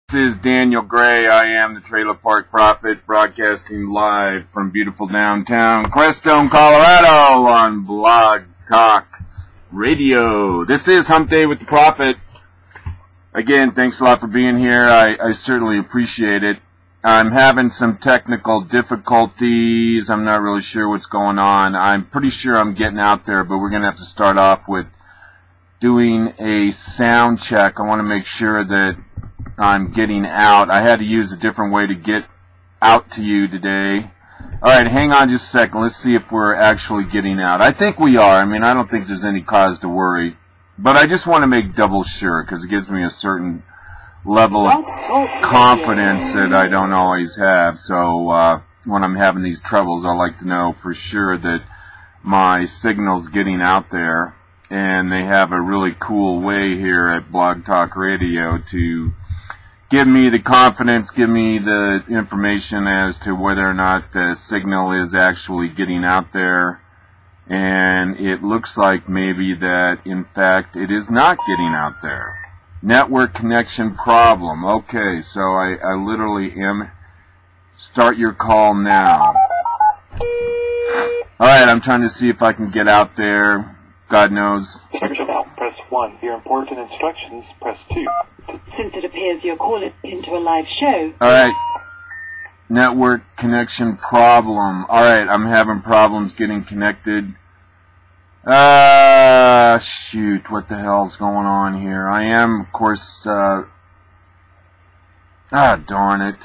This is Daniel Gray. I am the Trailer Park Prophet, broadcasting live from beautiful downtown Crestone, Colorado on Blog Talk Radio. This is Hump Day with the Prophet. Again, thanks a lot for being here. I certainly appreciate it. I'm having some technical difficulties. I'm not really sure what's going on. I'm pretty sure I'm getting out there, but we're going to have to start off with doing a sound check. I want to make sure that I'm getting out. I had to use a different way to get out to you today. Alright, hang on just a second. Let's see if we're actually getting out. I think we are. I mean, I don't think there's any cause to worry. But I just want to make double sure, because it gives me a certain level of confidence that I don't always have. So when I'm having these troubles, I like to know for sure that my signal's getting out there. And they have a really cool way here at Blog Talk Radio to give me the confidence, give me the information as to whether or not the signal is actually getting out there. And it looks like maybe that, in fact, it is not getting out there. Network connection problem. Okay, so I literally am. Start your call now. Alright, I'm trying to see if I can get out there. God knows. Press 1. Your important instructions, press 2. Since it appears you're calling into a live show. Alright. Network connection problem. Alright, I'm having problems getting connected. Shoot, what the hell's going on here? I am, of course, darn it.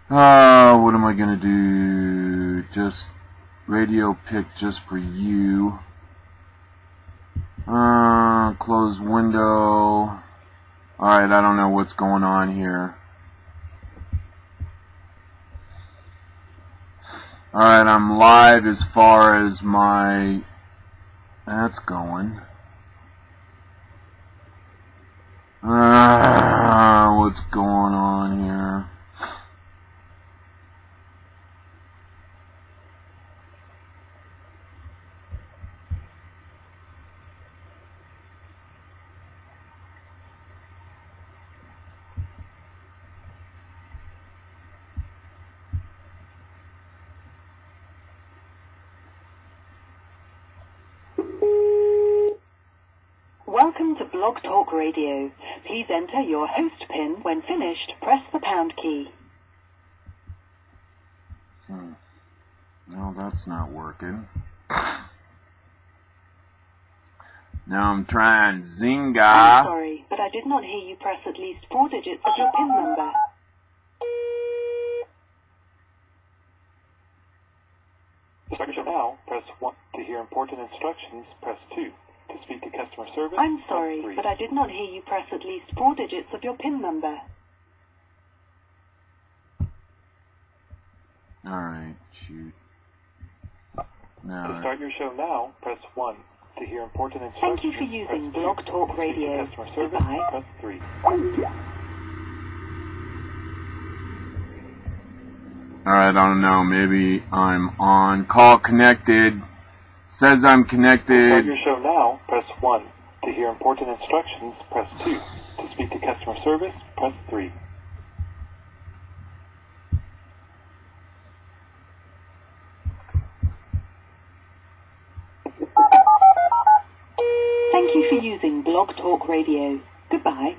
What am I gonna do? Just radio pick just for you. Close window. Alright, I don't know what's going on here. Alright, I'm live as far as my... That's going. What's going on here? Welcome to Blog Talk Radio. Please enter your host PIN. When finished, press the pound key. No, that's not working. Now I'm trying Zynga. I'm sorry, but I did not hear you press at least 4 digits of your PIN number. To start your show now, press 1. To hear important instructions, press 2. To speak to customer service, I'm sorry, press 3. but I did not hear you press at least 4 digits of your PIN number. Alright, shoot. No. To start your show now, press 1. To hear important instructions, Thank you for using press 2. Blog Talk Radio. To speak to customer service, Goodbye. press 3. Alright, I don't know. Maybe I'm on. Call connected. Says I'm To start connected. your show now, press 1. To hear important instructions, press 2. To speak to customer service, press 3. Thank you for using Blog Talk Radio. Goodbye.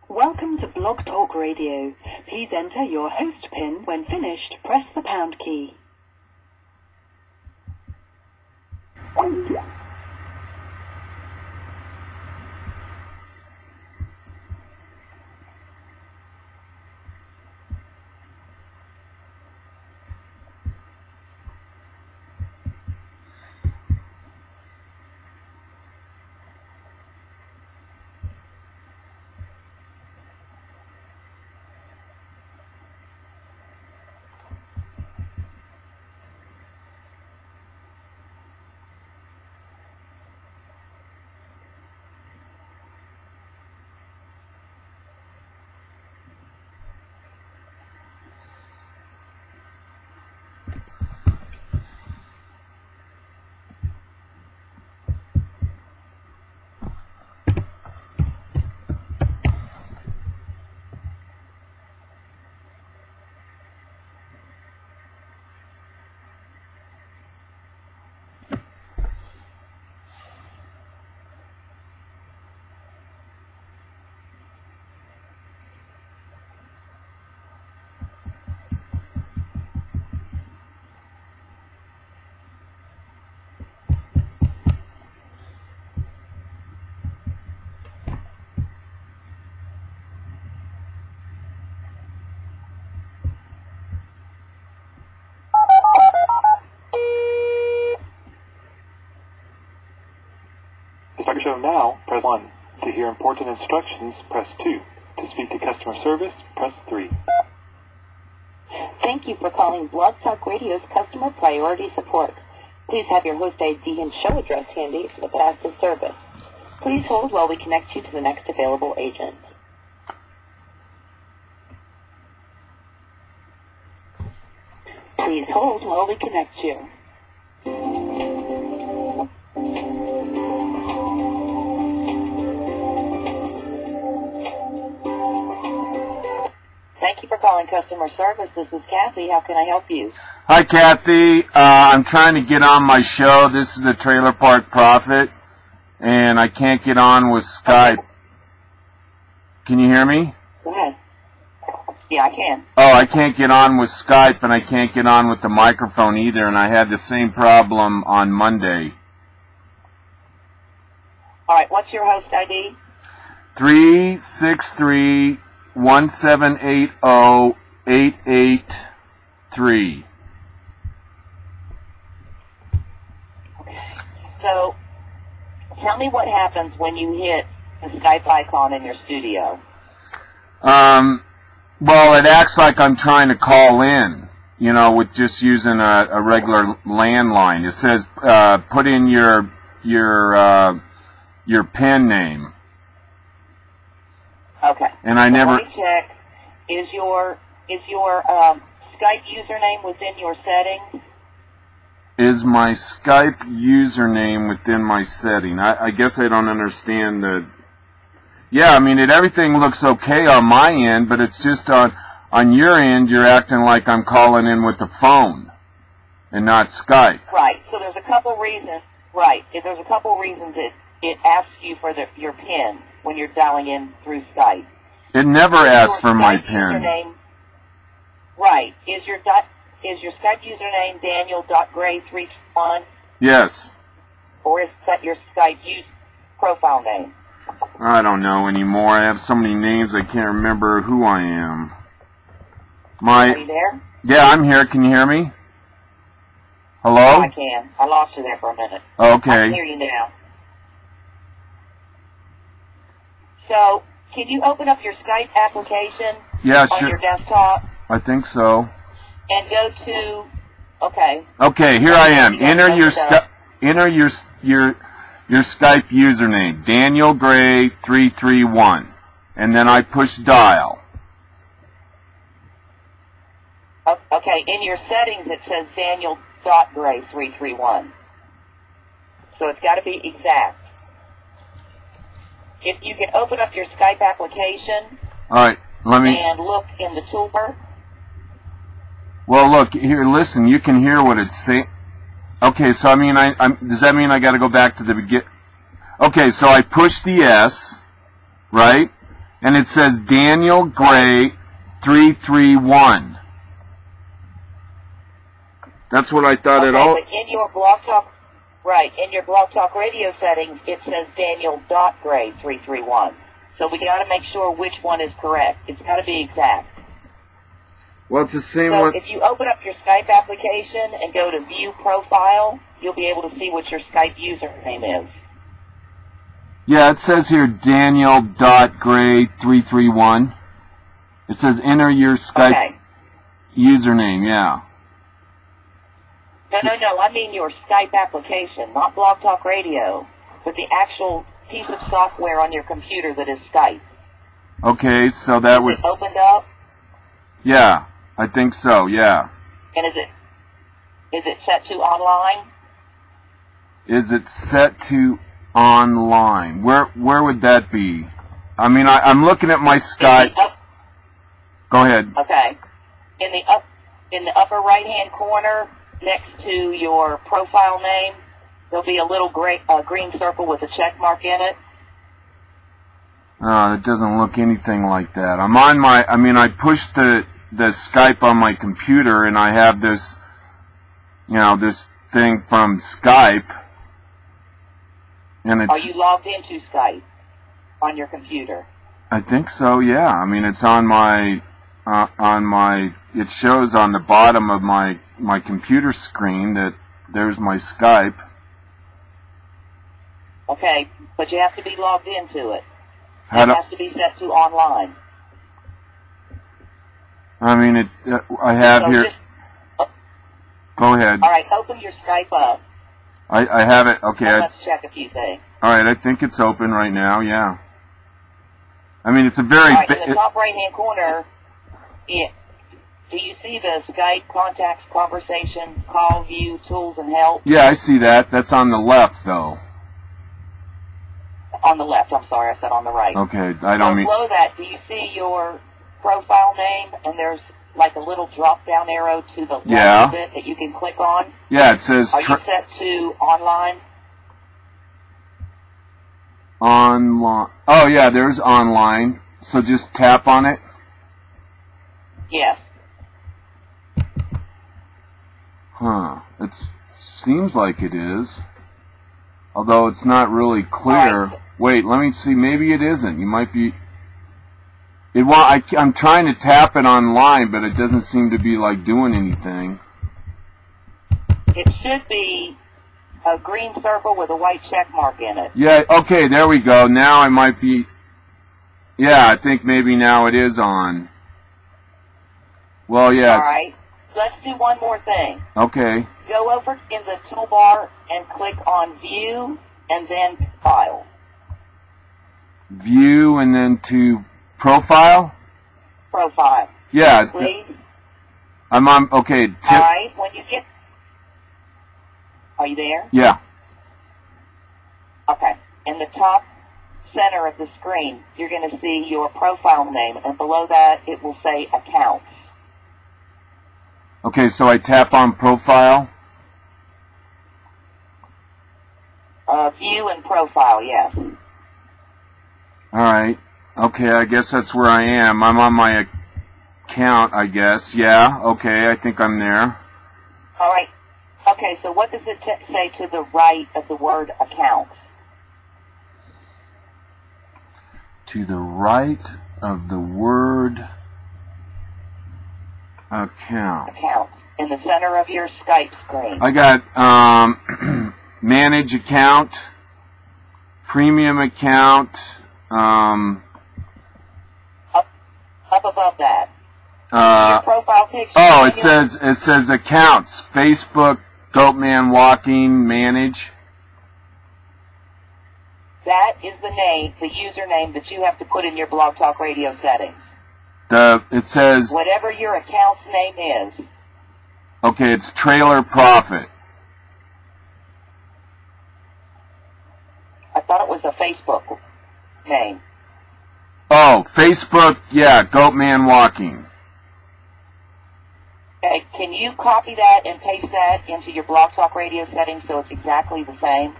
Welcome to Blog Talk Radio. Please enter your host PIN. When finished, press the pound key. Show now, press 1. To hear important instructions, press 2. To speak to customer service, press 3. Thank you for calling Blog Talk Radio's Customer Priority Support. Please have your host ID and show address handy for the fastest service. Please hold while we connect you to the next available agent. Please hold while we connect you. Thank you for calling customer service. This is Kathy. How can I help you? Hi, Kathy. I'm trying to get on my show. This is the Trailer Park Prophet, and I can't get on with Skype. Can you hear me? Go ahead. Yeah, I can. Oh, I can't get on with Skype, and I can't get on with the microphone either, and I had the same problem on Monday. All right, what's your host ID? 363-1780-883. Okay. So, tell me what happens when you hit the Skype icon in your studio. Well, it acts like I'm trying to call in, you know, with just using a regular landline. It says, put in your pen name. Okay. And I never. Let me check. Is your Skype username within your settings? Is my Skype username within my setting? I guess I don't understand the. Yeah, I mean, everything looks okay on my end, but it's just on your end, you're acting like I'm calling in with the phone and not Skype. Right. So there's a couple reasons. Right. There's a couple reasons it asks you for your PIN when you're dialing in through Skype. It never asks for my Skype PIN. Username, right. Is your Skype username Daniel.Gray331? Yes. Or is that your Skype profile name? I don't know anymore. I have so many names I can't remember who I am. Are you there? Yeah, I'm here. Can you hear me? Hello? Oh, I can. I lost you there for a minute. Okay. I can hear you now. So, can you open up your Skype application on your desktop? I think so. And go to, okay. Okay, here I am. Enter your Skype username, Daniel Gray 331, and then I push dial. Okay, in your settings it says Daniel.Gray 331. So it's got to be exact. If you can open up your Skype application. All right, let me. And look in the toolbar. Well, look here. Listen, you can hear what it's saying. Okay, so I mean, does that mean I got to go back to the begin? Okay, so I push the S, right, And it says Daniel Gray 331. That's what I thought it all. But in your Blog Talk, right, in your Blog Talk Radio settings, it says Daniel.Gray 331. So we got to make sure which one is correct. It's got to be exact. Well, it's the same So one. if you open up your Skype application and go to View Profile, you'll be able to see what your Skype username is. Yeah, it says here Daniel.Gray 331. It says enter your Skype username, yeah. No, I mean your Skype application, not Blog Talk Radio, but the actual piece of software on your computer that is Skype. Okay, so that would... Is it opened up? Yeah, I think so, yeah. And is it set to online? Is it set to online? Where would that be? I mean, I'm looking at my Skype. Go ahead. Okay. In the upper right-hand corner, next to your profile name, there'll be a little green circle with a check mark in it. It doesn't look anything like that. I'm on my... I mean, I pushed the Skype on my computer, and I have this, this thing from Skype. And it's... Are you logged into Skype on your computer? I think so, yeah. I mean, it's on my... it shows on the bottom of my computer screen that there's my Skype. Okay, but you have to be logged into it. It has to be set to online. I mean, it's... I have so here... Just, go ahead. All right, open your Skype up. I have it. Okay. Let's check a few things. All right, I think it's open right now, yeah. I mean, it's a very... All right, in the top right-hand corner, do you see the Skype contacts, conversation, call, view, tools, and help? Yeah, I see that. That's on the left, though. On the left. I'm sorry, I said on the right. Okay, I don't mean... Below that, do you see your profile name, and there's like a little drop-down arrow to the left of it that you can click on? Yeah, it says... Are you set to online? Online. Oh, yeah, there's online. So just tap on it? Yes. Huh. It seems like it is. Although it's not really clear. Right. Wait, let me see. Maybe it isn't. You might be... I'm trying to tap it online, but it doesn't seem to be, like, doing anything. It should be a green circle with a white check mark in it. Yeah, okay, there we go. Now I might be... Yeah, I think maybe now it is on. Well, yes. All right. Let's do one more thing. Okay. Go over in the toolbar and click on View and then File. View and then to Profile? Profile. Yeah. Please. I'm on... Okay. All right. When you get... Are you there? Yeah. Okay. In the top center of the screen, you're going to see your profile name, and below that it will say Accounts. Okay, so I tap on Profile? View and Profile, yes. Alright. Okay, I guess that's where I am. I'm on my account, I guess. Yeah, okay, I think I'm there. All right. Okay, so what does it say to the right of the word Accounts? To the right of the word account. Accounts. In the center of your Skype screen. I got manage account, premium account, up above that. Your profile picture. Oh, it says accounts. Facebook, Goatman Walking, manage. That is the name, the username that you have to put in your Blog Talk Radio settings. It says... Whatever your account's name is. Okay, it's Trailer Profit. I thought it was a Facebook name. Oh, Facebook, yeah, Goatman Walking. Okay, can you copy that and paste that into your Blog Talk Radio settings so it's exactly the same?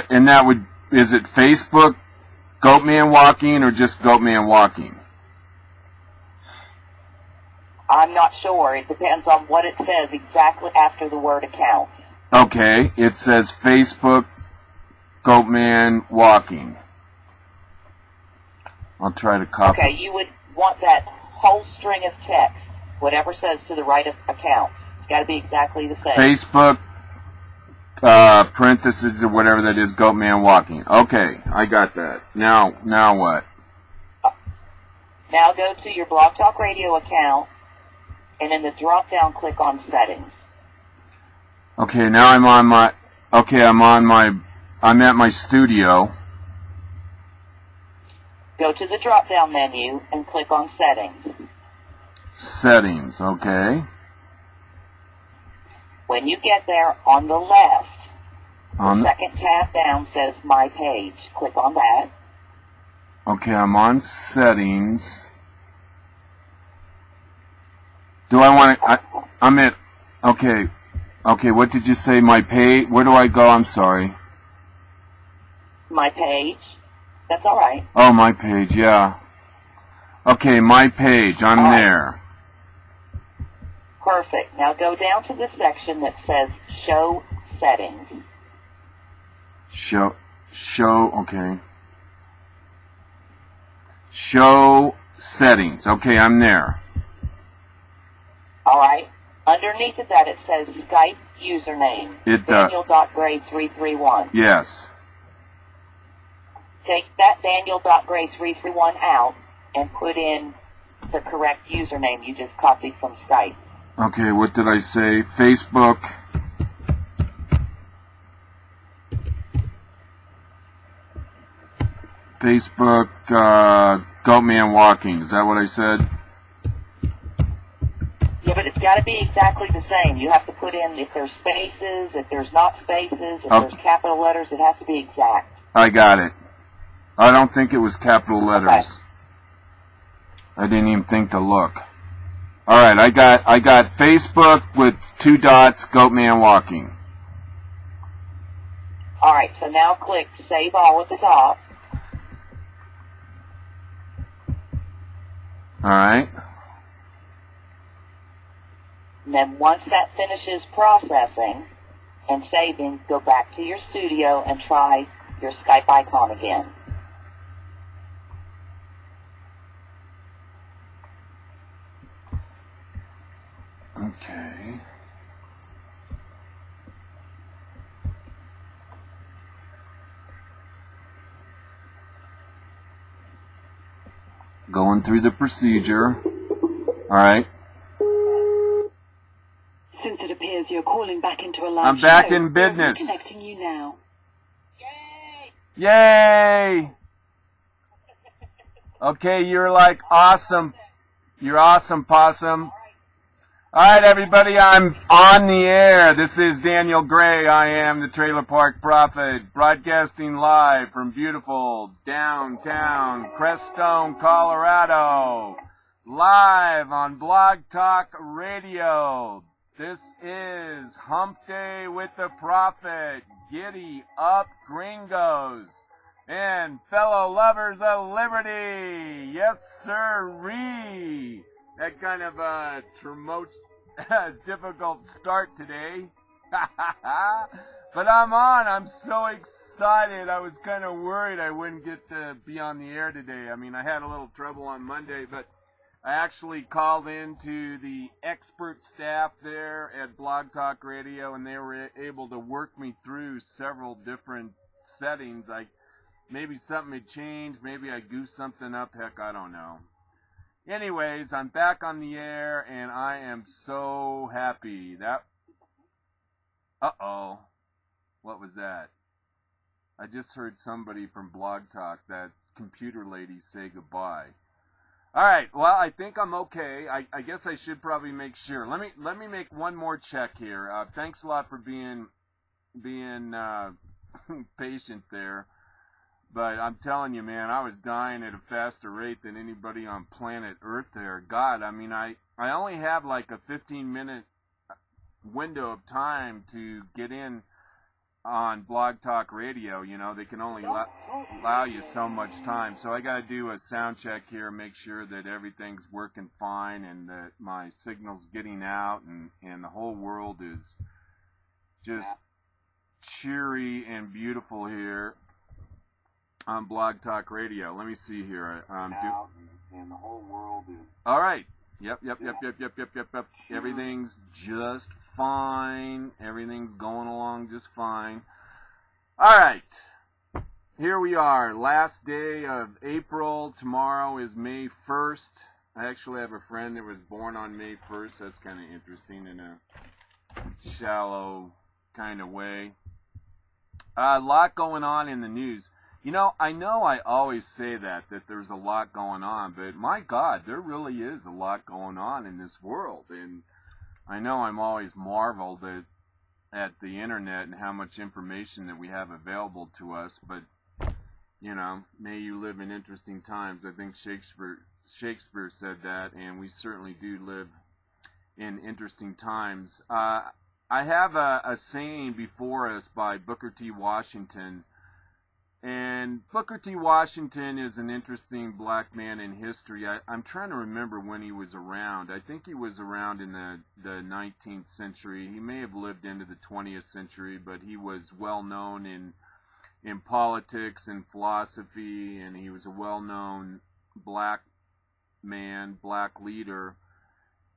And that would... Is it Facebook Goatman Walking or just Goatman Walking? I'm not sure. It depends on what it says exactly after the word account. Okay, it says Facebook Goatman Walking. I'll try to copy. Okay, you would want that whole string of text, whatever says to the right of account. It's got to be exactly the same. Facebook, parentheses or whatever that is, Goatman Walking. Okay, I got that. Now what? Now go to your Blog Talk Radio account, and in the drop-down, click on Settings. Okay, now I'm at my studio. Go to the drop-down menu and click on Settings. Settings, okay. When you get there, on the left, On the second tab down says My Page. Click on that. Okay, I'm on Settings. Do I want to... I'm at... Okay, what did you say? My page? Where do I go? I'm sorry. My Page. That's all right. Oh, My Page, yeah. Okay, My Page, I'm there. Perfect. Now go down to the section that says Show Settings. Show, okay. Show Settings. Okay, I'm there. All right. Underneath of that, it says Skype username. It Daniel.gray331. Yes. Take that Daniel.gray331 out and put in the correct username you just copied from Skype. Okay, what did I say? Facebook. Facebook, Goatman Walking. Is that what I said? Yeah, but it's got to be exactly the same. You have to put in if there's spaces, if there's not spaces, if there's capital letters. It has to be exact. I got it. I don't think it was capital letters. Okay. I didn't even think to look. All right, I got Facebook with 2 dots, Goatman Walking. All right, so now click Save All at the top. All right. And then once that finishes processing and saving, go back to your studio and try your Skype icon again. Okay. Going through the procedure. All right. Since it appears you're calling back into a live I'm back show, in business. we're connecting you now. Yay! Okay, you're like awesome. You're awesome, Possum. Alright, everybody, I'm on the air. This is Daniel Gray. I am the Trailer Park Prophet, broadcasting live from beautiful downtown Crestone, Colorado. Live on Blog Talk Radio. This is Hump Day with the Prophet. Giddy up, gringos, and fellow lovers of liberty. Yes, sirree. That kind of a difficult start today. But I'm on. I'm so excited. I was kind of worried I wouldn't get to be on the air today. I mean, I had a little trouble on Monday, but I actually called into the expert staff there at Blog Talk Radio, and they were able to work me through several different settings. Maybe something had changed. Maybe I goofed something up. Heck, I don't know. Anyways, I'm back on the air, and I am so happy. Uh-oh. What was that? I just heard somebody from Blog Talk, that computer lady, say goodbye. All right, well, I think I'm okay. I guess I should probably make sure. Let me make one more check here. Thanks a lot for being patient there. But I'm telling you, man, I was dying at a faster rate than anybody on planet Earth there. God, I mean, I only have like a 15-minute window of time to get in on Blog Talk Radio. You know, they can only allow you so much time. So I got to do a sound check here, make sure that everything's working fine and that my signal's getting out and the whole world is just cheery and beautiful here on Blog Talk Radio. Let me see here. And the whole world is... All right. Yep. Everything's just fine. Everything's going along just fine. All right. Here we are. Last day of April. Tomorrow is May 1st. I actually have a friend that was born on May 1st. That's kind of interesting in a shallow kind of way. A lot going on in the news. You know I always say that there's a lot going on, but my God, there really is a lot going on in this world. And I know I'm always marveled at the internet and how much information that we have available to us, but, you know, may you live in interesting times. I think Shakespeare said that, and we certainly do live in interesting times. I have a saying before us by Booker T. Washington. And Booker T. Washington is an interesting black man in history. I'm trying to remember when he was around. I think he was around in the 19th century. He may have lived into the 20th century, but he was well known in politics and philosophy, and he was a well-known black man, black leader.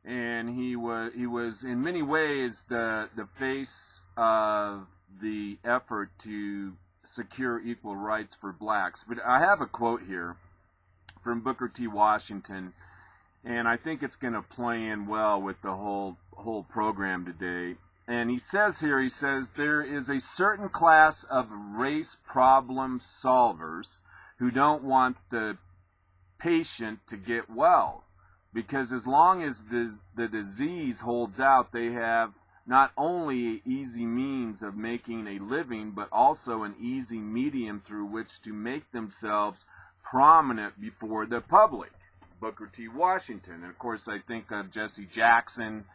And he was in many ways the face of the effort to secure equal rights for blacks. But I have a quote here from Booker T. Washington, and I think it's going to play in well with the whole program today. And he says here, there is a certain class of race problem solvers who don't want the patient to get well, because as long as the disease holds out, they have not only easy means of making a living, but also an easy medium through which to make themselves prominent before the public. Booker T. Washington. And of course, I think of Jesse Jackson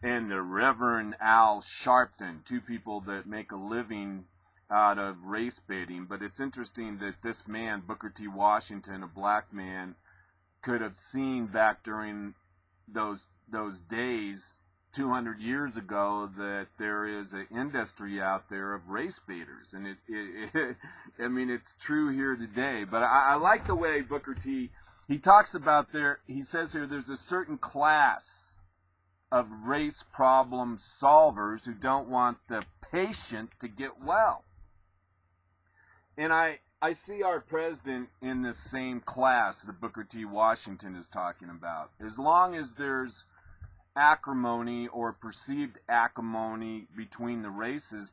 and the Reverend Al Sharpton, two people that make a living out of race baiting. But it's interesting that this man, Booker T. Washington, a black man, could have seen back during those days 200 years ago that there is an industry out there of race baiters, and I mean, it's true here today. But I like the way Booker T. he talks about he says here there's a certain class of race problem solvers who don't want the patient to get well, and I see our president in the same class that Booker T. Washington is talking about. As long as there's acrimony or perceived acrimony between the races,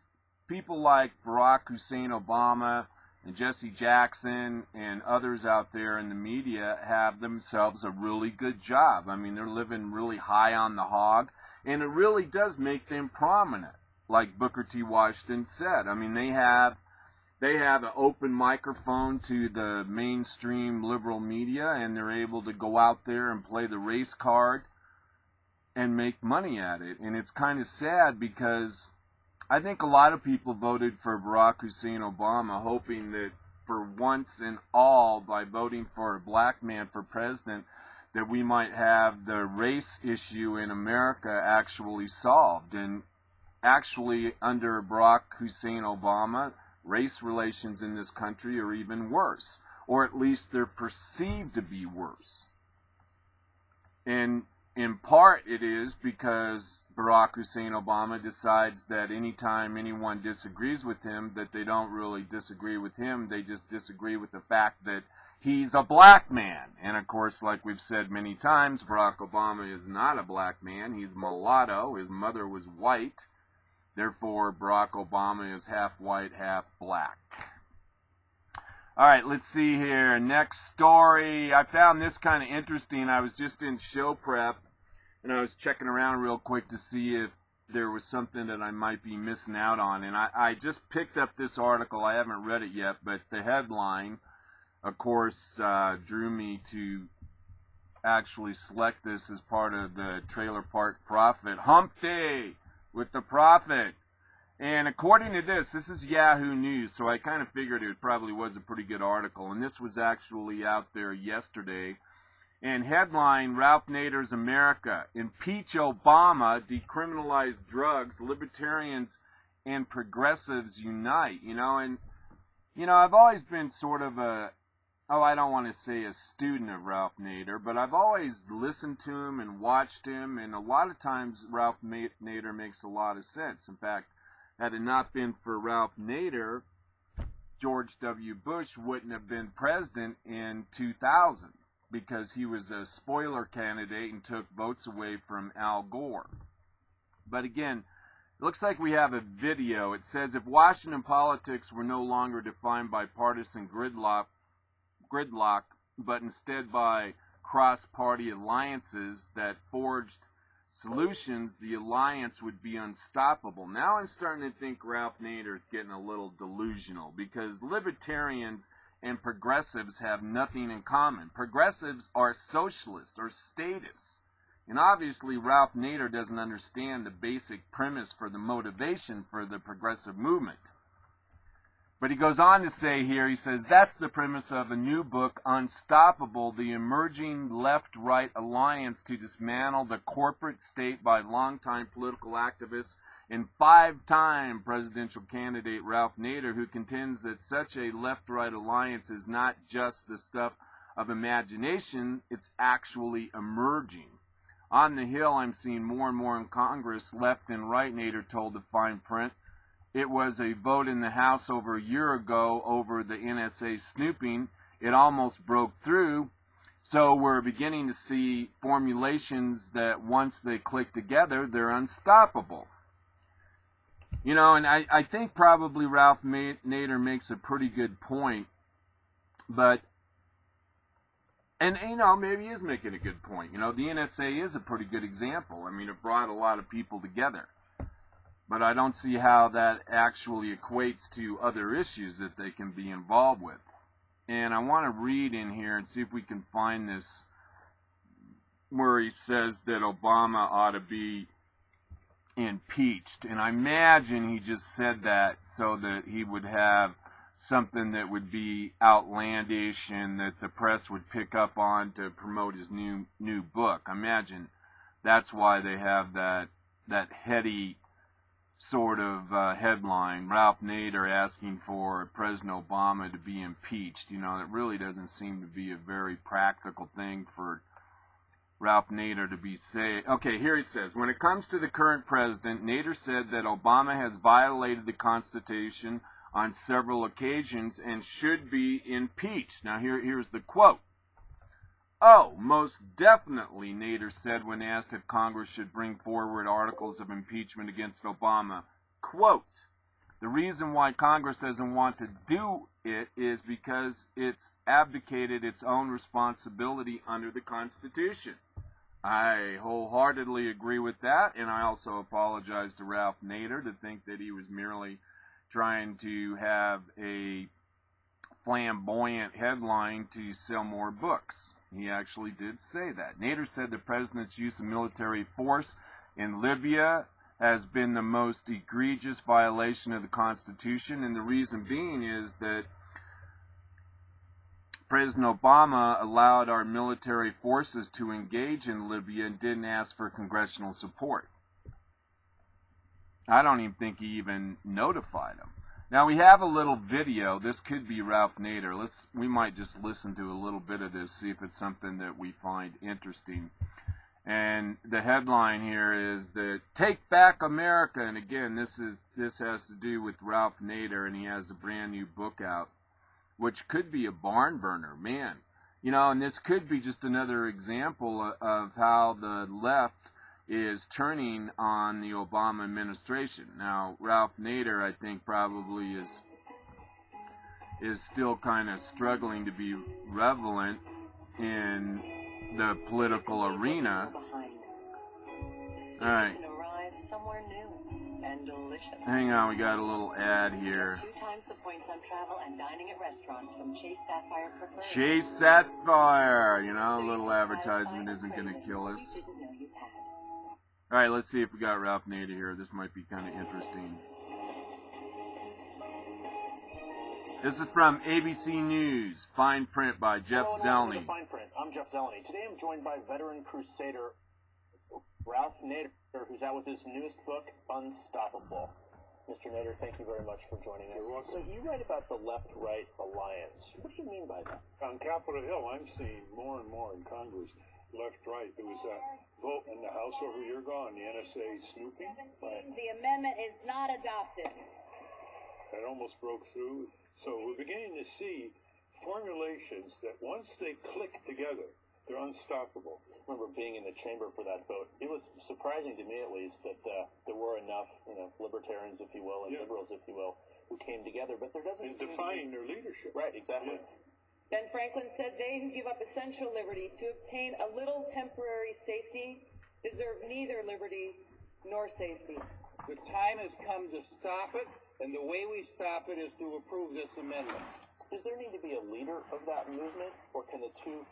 people like Barack Hussein Obama and Jesse Jackson and others out there in the media have themselves a really good job. I mean, they're living really high on the hog, and it really does make them prominent, like Booker T. Washington said. I mean, they have an open microphone to the mainstream liberal media, and they're able to go out there and play the race card and make money at it. And it's kind of sad, because I think a lot of people voted for Barack Hussein Obama hoping that for once and all, by voting for a black man for president, that we might have the race issue in America actually solved. And actually, under Barack Hussein Obama, race relations in this country are even worse, or at least they're perceived to be worse. And in part, it is because Barack Hussein Obama decides that anytime anyone disagrees with him, that they don't really disagree with him, they just disagree with the fact that he's a black man. And of course, like we've said many times, Barack Obama is not a black man, he's mulatto, his mother was white, therefore Barack Obama is half white, half black. Alright, let's see here. Next story. I found this kind of interesting. I was just in show prep, and I was checking around real quick to see if there was something that I might be missing out on. And I just picked up this article. I haven't read it yet, but the headline, of course, drew me to actually select this as part of the Trailer Park Prophet. Hump Day with the Prophet. And according to this is Yahoo News, so I kind of figured it probably was a pretty good article. And this was actually out there yesterday. And headline, Ralph Nader's America. Impeach Obama, decriminalize drugs, libertarians and progressives unite. And I've always been sort of I don't want to say a student of Ralph Nader, but I've always listened to him and watched him, and a lot of times Ralph Nader makes a lot of sense. In fact, had it not been for Ralph Nader, George W. Bush wouldn't have been president in 2000 because he was a spoiler candidate and took votes away from Al Gore. But again, it looks like we have a video. It says, if Washington politics were no longer defined by partisan gridlock, but instead by cross-party alliances that forged solutions, the alliance would be unstoppable. Now I'm starting to think Ralph Nader is getting a little delusional, because libertarians and progressives have nothing in common. Progressives are socialists or statists. And obviously Ralph Nader doesn't understand the basic premise for the motivation for the progressive movement. But he goes on to say here, he says, that's the premise of a new book, Unstoppable, the emerging left-right alliance to dismantle the corporate state by longtime political activists and five-time presidential candidate Ralph Nader, who contends that such a left-right alliance is not just the stuff of imagination, it's actually emerging. On the Hill, I'm seeing more and more in Congress, left and right, Nader told the fine print. It was a vote in the House over a year ago over the NSA snooping. It almost broke through. So we're beginning to see formulations that once they click together, they're unstoppable. And I think probably Ralph Nader makes a pretty good point. But, and maybe he is making a good point. The NSA is a pretty good example. I mean, it brought a lot of people together. But I don't see how that actually equates to other issues that they can be involved with. And I want to read in here and see if we can find this where he says that Obama ought to be impeached. And I imagine he just said that so that he would have something that would be outlandish and that the press would pick up on to promote his new book. I imagine that's why they have that heady sort of headline, Ralph Nader asking for President Obama to be impeached. It really doesn't seem to be a very practical thing for Ralph Nader to be saying. Okay, here it says, when it comes to the current president, Nader said that Obama has violated the Constitution on several occasions and should be impeached. Now here's the quote. Oh, most definitely, Nader said when asked if Congress should bring forward articles of impeachment against Obama. Quote, the reason why Congress doesn't want to do it is because it's abdicated its own responsibility under the Constitution. I wholeheartedly agree with that, and I also apologize to Ralph Nader to think that he was merely trying to have a flamboyant headline to sell more books. He actually did say that. Nader said the president's use of military force in Libya has been the most egregious violation of the Constitution, and the reason being is that President Obama allowed our military forces to engage in Libya and didn't ask for congressional support. I don't even think he even notified them. Now we have a little video. This could be Ralph Nader. We might just listen to a little bit of this, see if it's something that we find interesting. And the headline here is that Take Back America. And again, this has to do with Ralph Nader, and he has a brand new book out, which could be a barn burner, man. And this could be just another example of how the left is turning on the Obama administration. Now, Ralph Nader, I think, probably is still kind of struggling to be relevant in the political arena. All right. Hang on, we got a little ad here. 2 times the points on travel and dining at restaurants from Chase Sapphire Preferred. Chase Sapphire, a little advertisement isn't going to kill us. All right, let's see if we got Ralph Nader here. This might be kind of interesting. This is from ABC News. Fine print by Jeff Hello, Zelny. Fine print. I'm Jeff Zelny. Today I'm joined by veteran crusader Ralph Nader, who's out with his newest book, Unstoppable. Mr. Nader, thank you very much for joining us. You're welcome. So you write about the left-right alliance. What do you mean by that? On Capitol Hill, I'm seeing more and more in Congress, left-right. There was a vote in the House over a year ago on the NSA snooping. The amendment is not adopted. It almost broke through. So we're beginning to see formulations that once they click together, they're unstoppable. I remember being in the chamber for that vote. It was surprising to me, at least, that there were enough, libertarians, if you will, and liberals, if you will, who came together. But there doesn't And seem defying their leadership. Right, exactly. Yeah. Ben Franklin said they who give up essential liberty to obtain a little temporary safety deserve neither liberty nor safety. The time has come to stop it, and the way we stop it is to approve this amendment. Does there need to be a leader of that movement, or can the two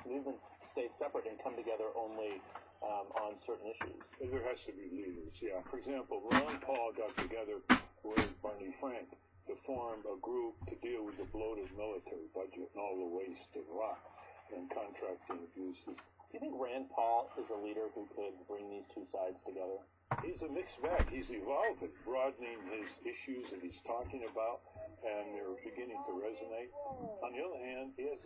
movements stay separate and come together only on certain issues? There has to be leaders, yeah. For example, Ron Paul got together with Barney Frank to form a group to deal with the bloated military budget and all the waste of rock and contracting abuses. Do you think Rand Paul is a leader who could bring these two sides together? He's a mixed bag. He's evolving, broadening his issues that he's talking about, and they're beginning to resonate. On the other hand, he has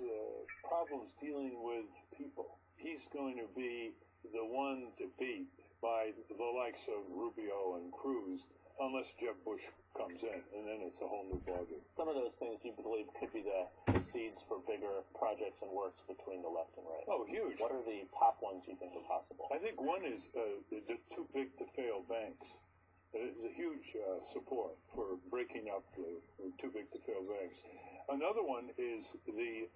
problems dealing with people. He's going to be the one to beat by the likes of Rubio and Cruz, unless Jeb Bush comes in, and then it's a whole new ballgame. Some of those things you believe could be the seeds for bigger projects and works between the left and right. Oh, huge. What are the top ones you think are possible? I think one is the too big to fail banks. There's a huge support for breaking up the too big to fail banks. Another one is the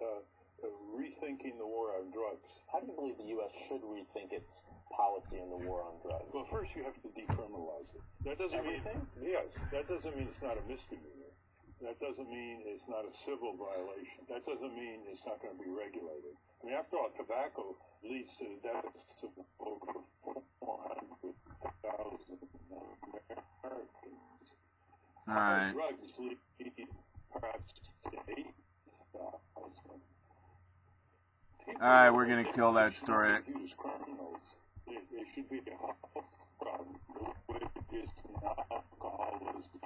rethinking the war on drugs. How do you believe the U.S. should rethink its policy in the war on drugs? Well, first you have to decriminalize it. That doesn't Everything? Yes, that doesn't mean it's not a misdemeanor. That doesn't mean it's not a civil violation. That doesn't mean it's not going to be regulated. I mean, after all, tobacco leads to the deaths of over 400,000 Americans. All right. Drugs lead perhaps to 8,000. All right, we're going to kill that story. Criminals. They should be a health problem. It is not alcoholism.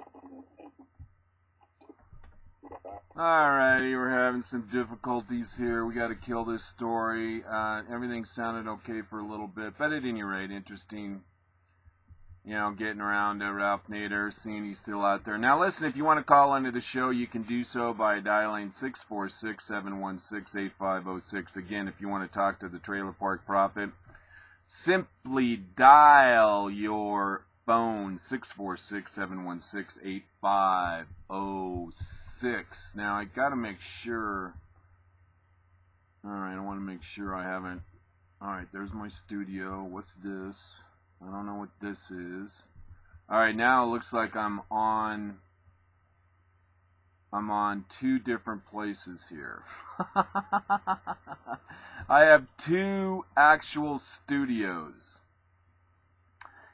Alrighty, we're having some difficulties here. We got to kill this story. Everything sounded okay for a little bit, but at any rate, interesting. Getting around to Ralph Nader, seeing he's still out there. Now, listen, if you want to call into the show, you can do so by dialing 646-716-8506. Again, if you want to talk to the Trailer Park Prophet, simply dial your phone 646-716-8506. Now, I got to make sure. All right, I want to make sure I haven't. All right, there's my studio. What's this? I don't know what this is. Alright, now it looks like I'm on two different places here. I have two actual studios.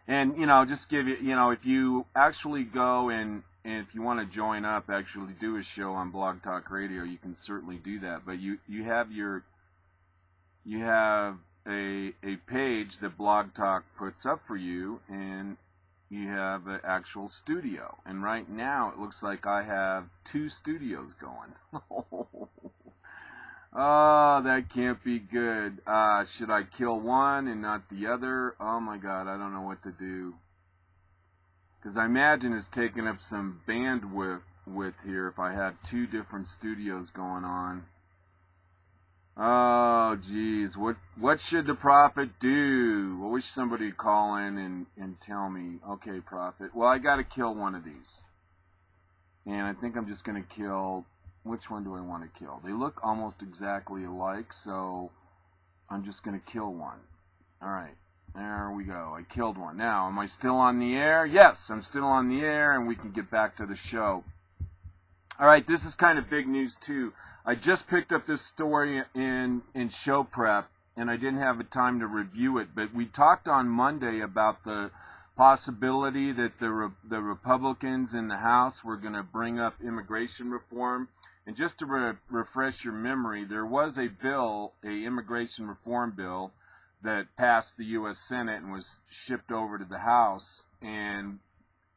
And, just give you, if you actually go and if you want to join up, actually do a show on Blog Talk Radio, you can certainly do that. But you have a page that Blog Talk puts up for you, and you have an actual studio. And right now, it looks like I have two studios going. Oh, that can't be good. Should I kill one and not the other? Oh my God, I don't know what to do. Because I imagine it's taking up some bandwidth here if I have two different studios going on. Oh, geez. What should the Prophet do? I wish somebody would call in and tell me. Okay, Prophet. Well, I got to kill one of these. And I think I'm just going to kill... Which one do I want to kill? They look almost exactly alike, so I'm just going to kill one. All right. There we go. I killed one. Now, am I still on the air? Yes, I'm still on the air, and we can get back to the show. All right, this is kind of big news, too. I just picked up this story in show prep, and I didn't have the time to review it, but we talked on Monday about the possibility that the Republicans in the House were going to bring up immigration reform. And just to refresh your memory, there was a bill, a immigration reform bill, that passed the U.S. Senate and was shipped over to the House. And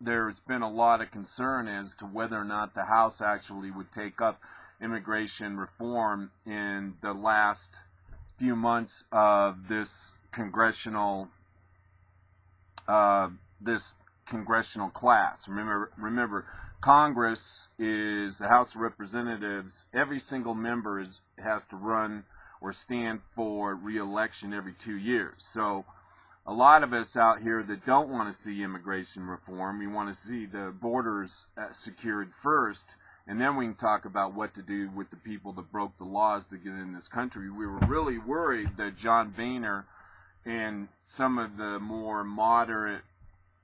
there's been a lot of concern as to whether or not the House actually would take up immigration reform in the last few months of this congressional class. Remember, Congress is the House of Representatives. Every single member has to run or stand for re-election every 2 years. So a lot of us out here that don't want to see immigration reform, we want to see the borders secured first, and then we can talk about what to do with the people that broke the laws to get in this country. We were really worried that John Boehner and some of the more moderate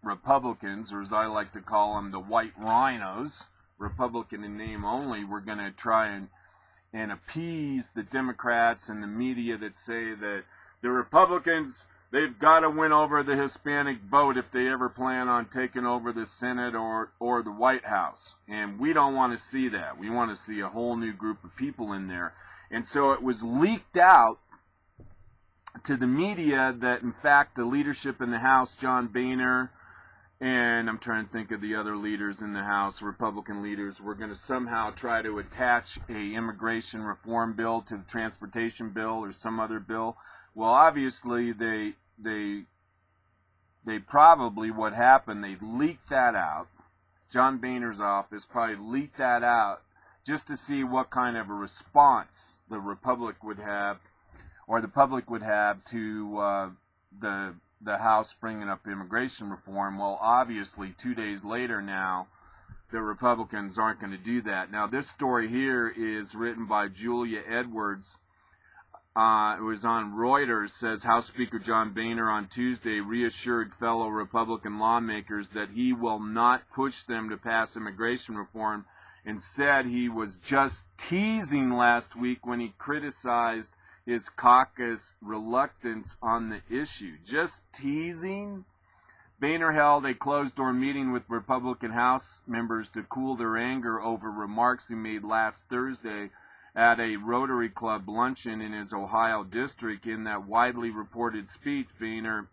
Republicans, or as I like to call them, the white rhinos, Republican in name only, were going to try and appease the Democrats and the media that say that the Republicans, they've got to win over the Hispanic vote if they ever plan on taking over the Senate or the White House. And we don't want to see that. We want to see a whole new group of people in there. And so it was leaked out to the media that, in fact, the leadership in the House, John Boehner, and I'm trying to think of the other leaders in the House, Republican leaders, were going to somehow try to attach a immigration reform bill to the transportation bill or some other bill. Well, obviously, they probably, what happened, they leaked that out. John Boehner's office probably leaked that out just to see what kind of a response the public would have to the House bringing up immigration reform. Well, obviously, 2 days later now, the Republicans aren't going to do that. Now, this story here is written by Julia Edwards. It was on Reuters. Says House Speaker John Boehner on Tuesday reassured fellow Republican lawmakers that he will not push them to pass immigration reform, and said he was just teasing last week when he criticized his caucus reluctance on the issue. Just teasing? Boehner held a closed-door meeting with Republican House members to cool their anger over remarks he made last Thursday at a Rotary Club luncheon in his Ohio district. In that widely reported speech, Boehner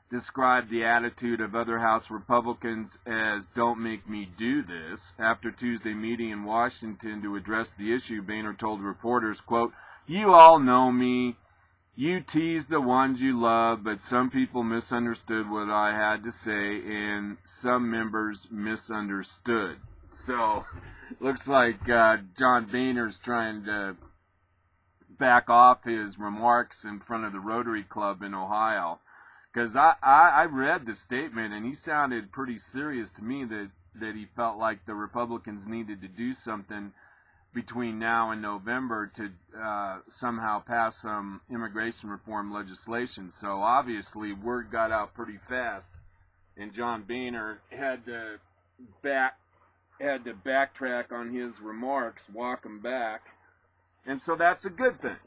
described the attitude of other House Republicans as "don't make me do this." After Tuesday meeting in Washington to address the issue, Boehner told reporters, quote, "You all know me. You tease the ones you love, but some people misunderstood what I had to say, and some members misunderstood." So, looks like John Boehner's trying to back off his remarks in front of the Rotary Club in Ohio. Because I read the statement, and he sounded pretty serious to me that he felt like the Republicans needed to do something between now and November to somehow pass some immigration reform legislation. So obviously word got out pretty fast, and John Boehner had to backtrack on his remarks, walk them back, and so that's a good thing.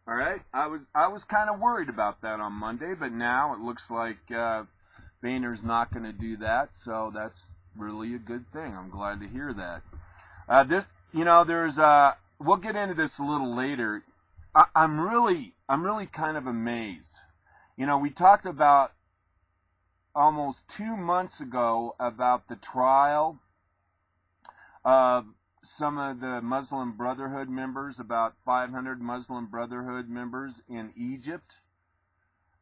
All right, I was kind of worried about that on Monday, but now it looks like Boehner's not going to do that, so that's really a good thing. I'm glad to hear that. We'll get into this a little later. I'm really kind of amazed. We talked about almost 2 months ago about the trial of some of the Muslim Brotherhood members, about 500 Muslim Brotherhood members in Egypt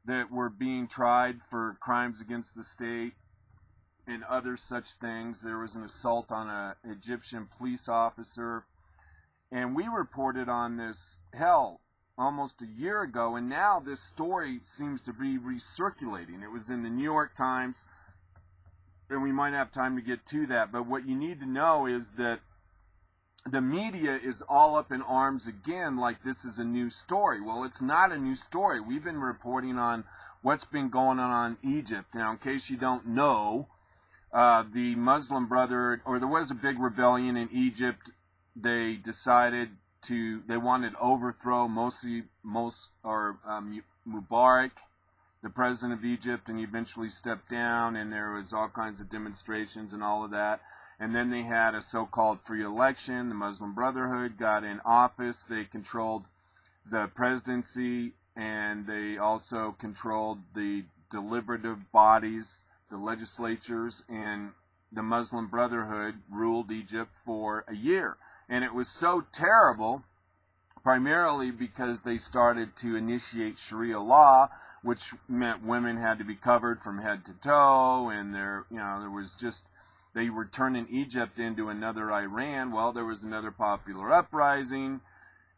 that were being tried for crimes against the state and other such things. There was an assault on an Egyptian police officer, and we reported on this, almost a year ago, and now this story seems to be recirculating. It was in the New York Times, and we might have time to get to that, but what you need to know is that the media is all up in arms again like this is a new story. Well, it's not a new story. We've been reporting on what's been going on in Egypt. Now, in case you don't know, the Muslim Brotherhood, or there was a big rebellion in Egypt. They decided they wanted to overthrow Mubarak the president of Egypt, and he eventually stepped down, and there was all kinds of demonstrations and all of that. And then they had a so-called free election. The Muslim Brotherhood got in office. They controlled the presidency, and they also controlled the deliberative bodies, the legislatures, and the Muslim Brotherhood ruled Egypt for a year. And it was so terrible, primarily because they started to initiate Sharia law, which meant women had to be covered from head to toe, and there was just, they were turning Egypt into another Iran. Well, there was another popular uprising,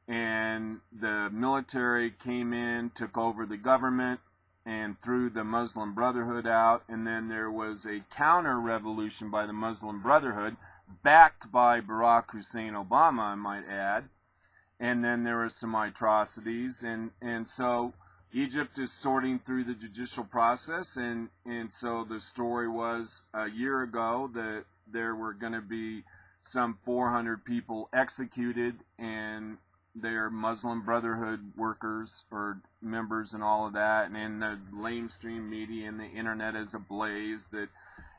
and the military came in, took over the government, and threw the Muslim Brotherhood out. And then there was a counter-revolution by the Muslim Brotherhood, backed by Barack Hussein Obama, I might add. And then there were some atrocities, and so Egypt is sorting through the judicial process, and so the story was a year ago that there were going to be some 400 people executed, and they're Muslim Brotherhood workers or members and all of that, and in the lamestream media and the internet is ablaze that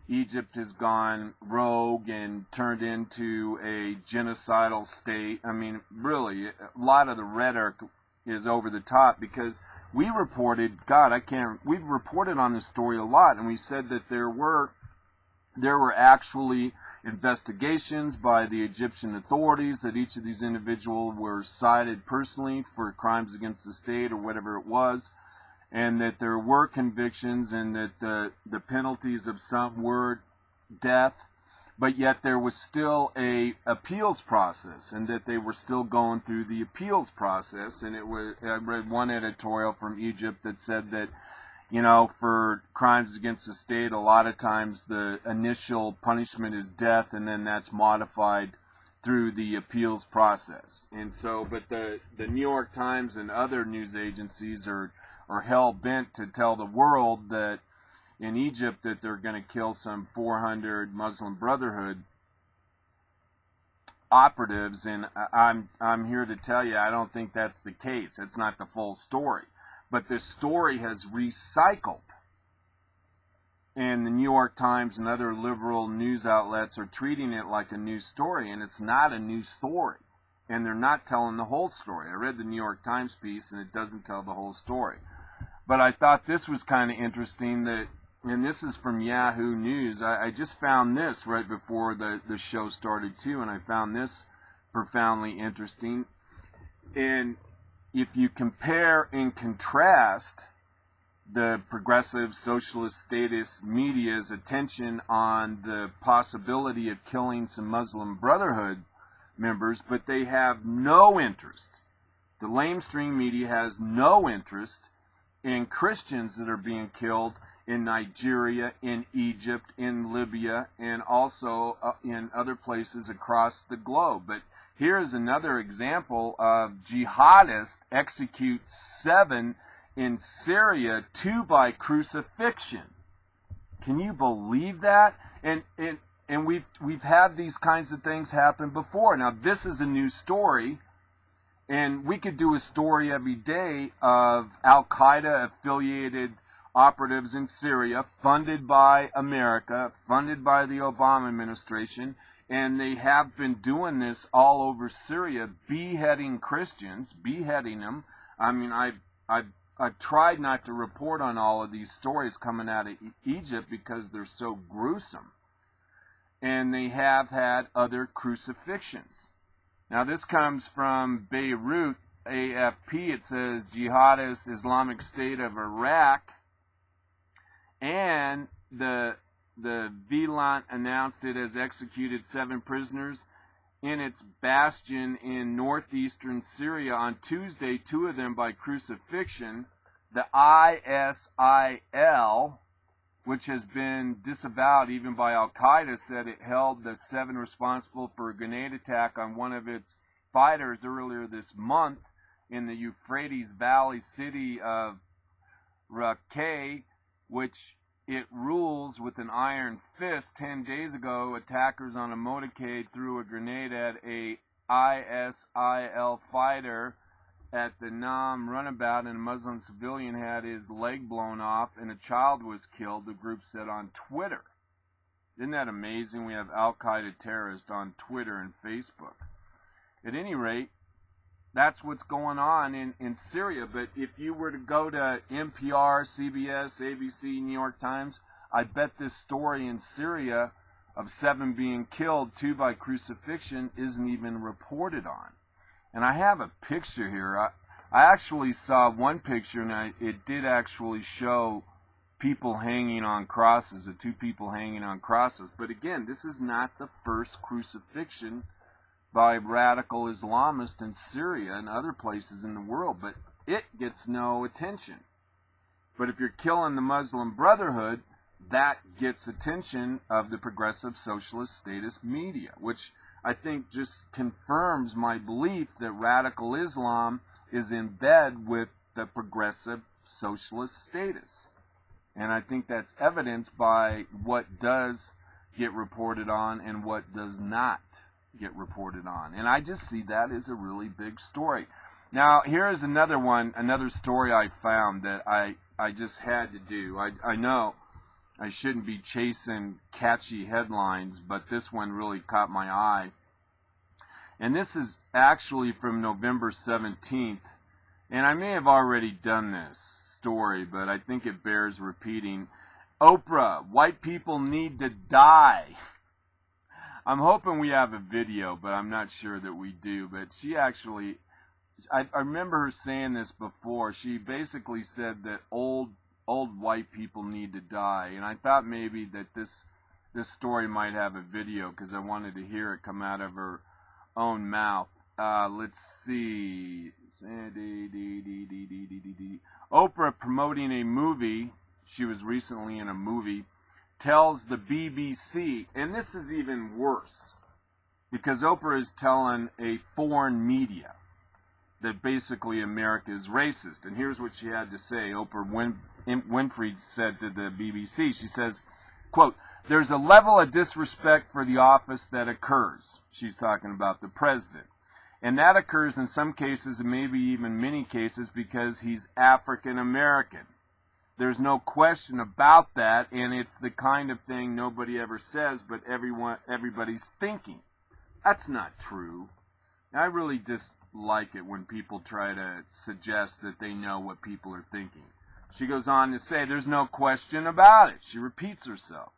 Egypt has gone rogue and turned into a genocidal state. I mean, really, a lot of the rhetoric is over the top, because we reported, we've reported on this story a lot, and we said that there were actually investigations by the Egyptian authorities, that each of these individuals were cited personally for crimes against the state or whatever it was, and that there were convictions, and that the penalties of some were death, but yet there was still a appeals process, and that they were still going through the appeals process. And I read one editorial from Egypt that said that, for crimes against the state, a lot of times the initial punishment is death, and then that's modified through the appeals process. And so, but the New York Times and other news agencies are hell-bent to tell the world that in Egypt that they're going to kill some 400 Muslim Brotherhood operatives, and I'm here to tell you I don't think that's the case. It's not the full story. But this story has recycled, and the New York Times and other liberal news outlets are treating it like a news story, and it's not a news story. And they're not telling the whole story. I read the New York Times piece, and it doesn't tell the whole story. But I thought this was kind of interesting, that, and this is from Yahoo News. I just found this right before the show started, too, and I found this profoundly interesting. And if you compare and contrast the progressive socialist statist media's attention on the possibility of killing some Muslim Brotherhood members, but they have no interest. The lamestream media has no interest in Christians that are being killed in Nigeria, in Egypt, in Libya, and also in other places across the globe. But here's another example of jihadists execute 7 in Syria, 2 by crucifixion. Can you believe that? And we've had these kinds of things happen before. Now, this is a new story, and we could do a story every day of Al-Qaeda affiliated operatives in Syria, funded by America, funded by the Obama administration, and they have been doing this all over Syria, beheading Christians, beheading them. I mean, I've tried not to report on all of these stories coming out of Egypt because they're so gruesome. And they have had other crucifixions. Now, this comes from Beirut, AFP. It says Jihadist Islamic State of Iraq, and the Vigilant announced it has executed 7 prisoners in its bastion in northeastern Syria on Tuesday, 2 of them by crucifixion. The ISIL, which has been disavowed even by Al-Qaeda, said it held the 7 responsible for a grenade attack on one of its fighters earlier this month in the Euphrates Valley city of Raqqa, which it rules with an iron fist. 10 days ago, attackers on a motorcade threw a grenade at a ISIL fighter at the Nam runabout and a Muslim civilian had his leg blown off and a child was killed, the group said on Twitter. Isn't that amazing? We have Al-Qaeda terrorists on Twitter and Facebook. At any rate, that's what's going on in Syria. But if you were to go to NPR, CBS, ABC, New York Times, I bet this story in Syria of 7 being killed, 2 by crucifixion, isn't even reported on. And I have a picture here. I actually saw one picture, and it did actually show people hanging on crosses, the 2 people hanging on crosses. But again, this is not the first crucifixion by radical Islamists in Syria and other places in the world, but it gets no attention. But if you're killing the Muslim Brotherhood, that gets attention of the progressive socialist statist media, which I think just confirms my belief that radical Islam is in bed with the progressive socialist status. And I think that's evidenced by what does get reported on and what does not get reported on. And I just see that as a really big story. Now, here is another one, another story I found that I just had to do. I know I shouldn't be chasing catchy headlines, but this one really caught my eye. And this is actually from November 17th. And I may have already done this story, but I think it bears repeating. Oprah, white people need to die. I'm hoping we have a video, but I'm not sure that we do. But she actually, I remember her saying this before. She basically said that old white people need to die. And I thought maybe that this story might have a video because I wanted to hear it come out of her own mouth. Let's see. Oprah promoting a movie. She was recently in a movie. Tells the BBC, and this is even worse, because Oprah is telling a foreign media that basically America is racist. And here's what she had to say. Oprah Winfrey said to the BBC, she says, quote, "There's a level of disrespect for the office that occurs." She's talking about the president. "And that occurs in some cases, and maybe even many cases, because he's African American. There's no question about that, and it's the kind of thing nobody ever says, but everybody's thinking." That's not true. I really just like it when people try to suggest that they know what people are thinking. She goes on to say, there's no question about it. She repeats herself.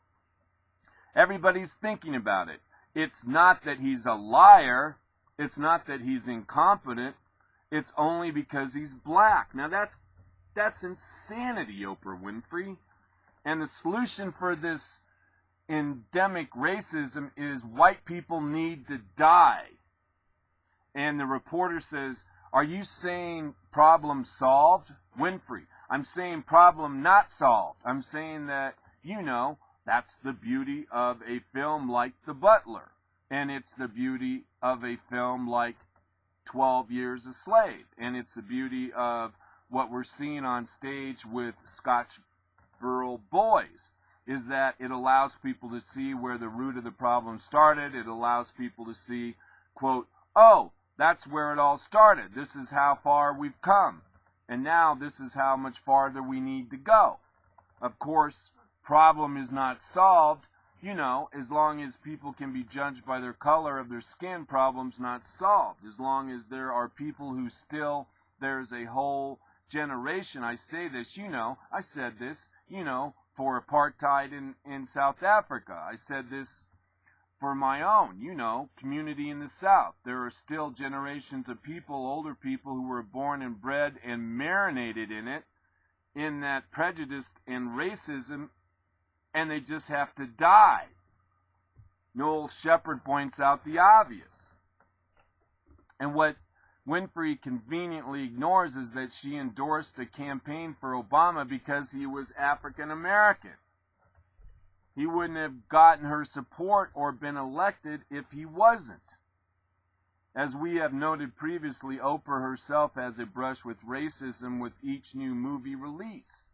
Everybody's thinking about it. It's not that he's a liar. It's not that he's incompetent. It's only because he's black. Now that's insanity, Oprah Winfrey. And the solution for this endemic racism is white people need to die. And the reporter says, "Are you saying problem solved?" Winfrey, "I'm saying problem not solved. I'm saying that, that's the beauty of a film like The Butler. And it's the beauty of a film like 12 Years a Slave. And it's the beauty of what we're seeing on stage with Scottsboro Boys, is that it allows people to see where the root of the problem started. It allows people to see, quote, oh, that's where it all started. This is how far we've come. And now this is how much farther we need to go. Of course, problem is not solved. As long as people can be judged by their color of their skin, problem's not solved. As long as there are people who still, there's a whole generation, I say this, I said this, for apartheid in South Africa. I said this for my own, community in the South. There are still generations of people, older people, who were born and bred and marinated in it, in that prejudice and racism, and they just have to die. Noel Shepard points out the obvious. And what Winfrey conveniently ignores is that she endorsed a campaign for Obama because he was African American. He wouldn't have gotten her support or been elected if he wasn't. As we have noted previously, Oprah herself has a brush with racism with each new movie release.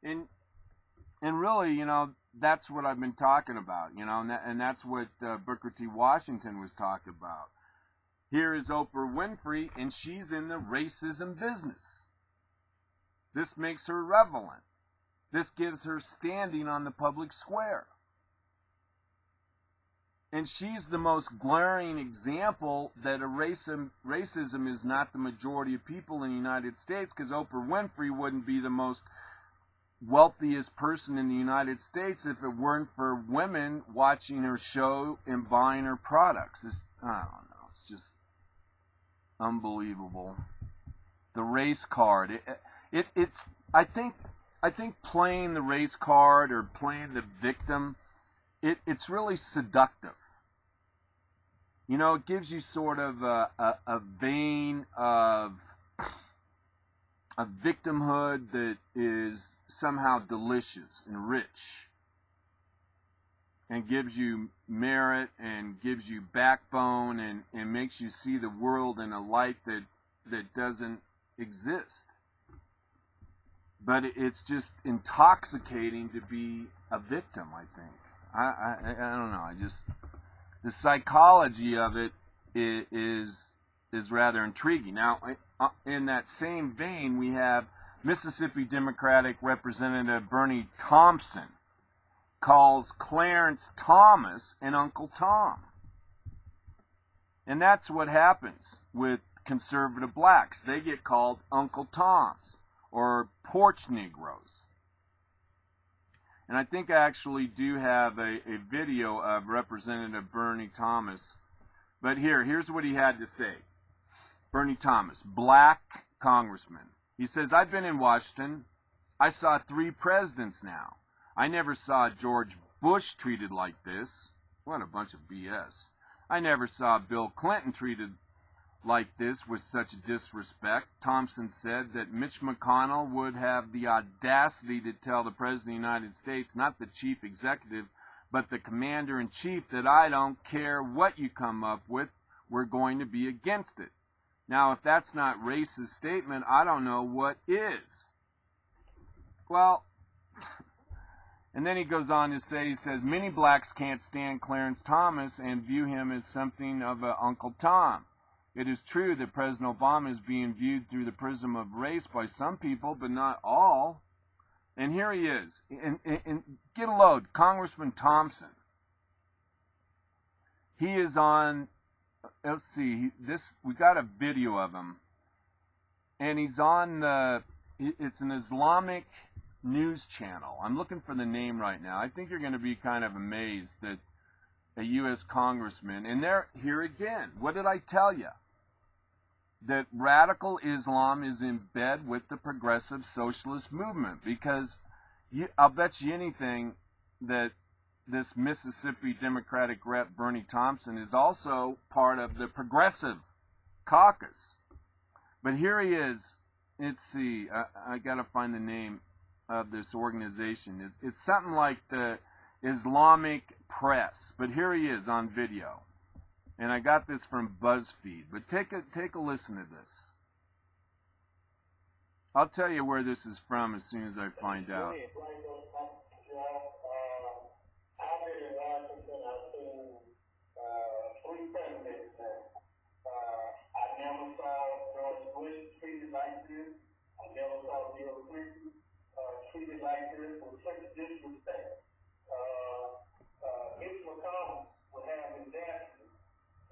And really, that's what I've been talking about, and that's what Booker T. Washington was talking about. Here is Oprah Winfrey, and she's in the racism business. This makes her relevant. This gives her standing on the public square. And she's the most glaring example that racism is not the majority of people in the United States, because Oprah Winfrey wouldn't be the most wealthiest person in the United States if it weren't for women watching her show and buying her products. I don't know. It's just unbelievable. The race card. It's. I think playing the race card or playing the victim, it's really seductive. You know, it gives you sort of a vein of a victimhood that is somehow delicious and rich, and gives you merit and gives you backbone and makes you see the world in a light that doesn't exist. But it's just intoxicating to be a victim, I think. I don't know. The psychology of it is rather intriguing. Now, in that same vein, we have Mississippi Democratic Representative Bernie Thompson calls Clarence Thomas an Uncle Tom. And that's what happens with conservative blacks. They get called Uncle Toms or porch Negroes. And I think I actually do have a video of Representative Bernie Thomas. But here's what he had to say. Bernie Thomas, black congressman. He says, I've been in Washington. I saw 3 presidents now. I never saw George Bush treated like this. What a bunch of BS. I never saw Bill Clinton treated like this with such disrespect. Thompson said that Mitch McConnell would have the audacity to tell the President of the United States, not the chief executive, but the commander-in-chief, that I don't care what you come up with, we're going to be against it. Now, if that's not racist statement, I don't know what is. Well, and then he goes on to say, he says, many blacks can't stand Clarence Thomas and view him as something of an Uncle Tom. It is true that President Obama is being viewed through the prism of race by some people, but not all. And here he is. And get a load, Congressman Thompson. He is on, let's see, we got a video of him. And he's on it's an Islamic news channel. I'm looking for the name right now. I think you're going to be kind of amazed that a U.S. congressman, and they're here again. What did I tell you? That radical Islam is in bed with the progressive socialist movement, because I'll bet you anything that this Mississippi Democratic rep Bernie Thompson is also part of the progressive caucus. But here he is. Let's see. I got to find the name of this organization. It's something like the Islamic Press. But here he is on video. And I got this from BuzzFeed. But take a listen to this. I'll tell you where this is from as soon as I find out. Treated like this with such disrespect. Mitch McConnell would have the audacity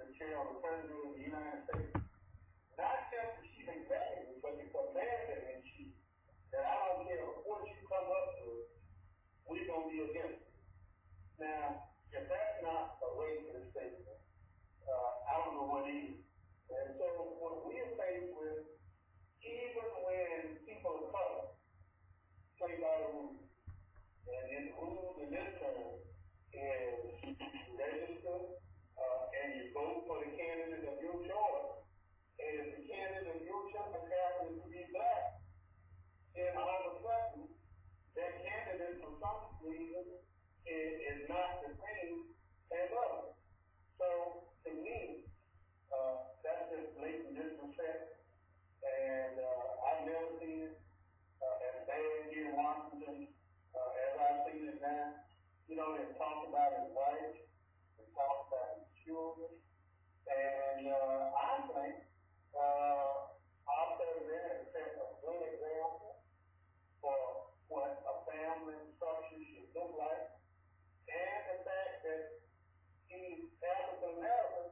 to tell the President of the United States, not just the chief executive, but the commander-in-chief, that I don't care what you come up with, we're going to be against it. Now, if that's not a racist statement, I don't know what is. And so what we are faced with, even when people of color play by the rules. And the rules in this term is you register and you vote for the candidate of your choice. And if the candidate of your choice happens to be black, then all of a sudden that candidate for some reason is not the same as others. So to me, that's just blatant disrespect. And I've never seen it as bad here in Washington as I've seen it now. You know, they talk about his wife, they talk about his children, And I think our president has set a good example for what a family structure should look like, and the fact that he's African American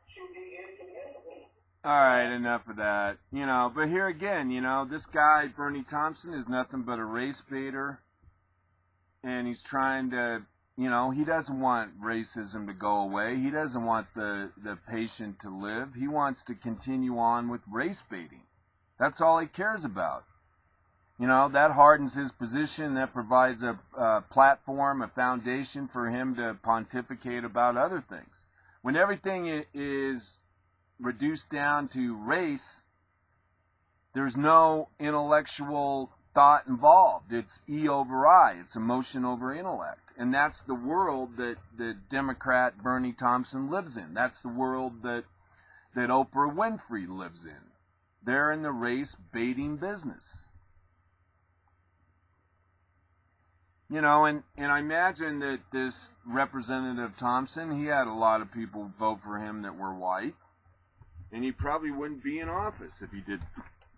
should be insignificant. All right, enough of that. You know, but here again, you know, this guy, Bernie Thompson, is nothing but a race baiter. And he's trying to, you know, he doesn't want racism to go away. He doesn't want the patient to live. He wants to continue on with race baiting. That's all he cares about. You know, that hardens his position. That provides a platform, a foundation for him to pontificate about other things. When everything is reduced down to race, there's no intellectual thought involved. It's E over I. It's emotion over intellect. And that's the world that the Democrat Bernie Thompson lives in. That's the world that Oprah Winfrey lives in. They're in the race baiting business. You know, and I imagine that this Representative Thompson, he had a lot of people vote for him that were white. And he probably wouldn't be in office if he did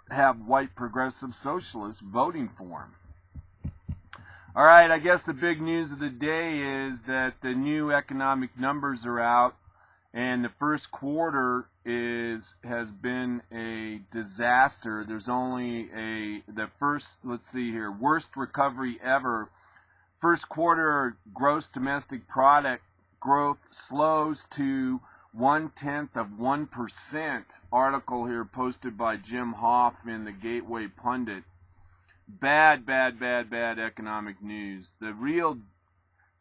have white progressive socialists voting for him. All right, I guess the big news of the day is that the new economic numbers are out, and the first quarter has been a disaster. There's only worst recovery ever. First quarter gross domestic product growth slows to 0.1%. Article here posted by Jim Hoff in the Gateway Pundit. Bad economic news. The real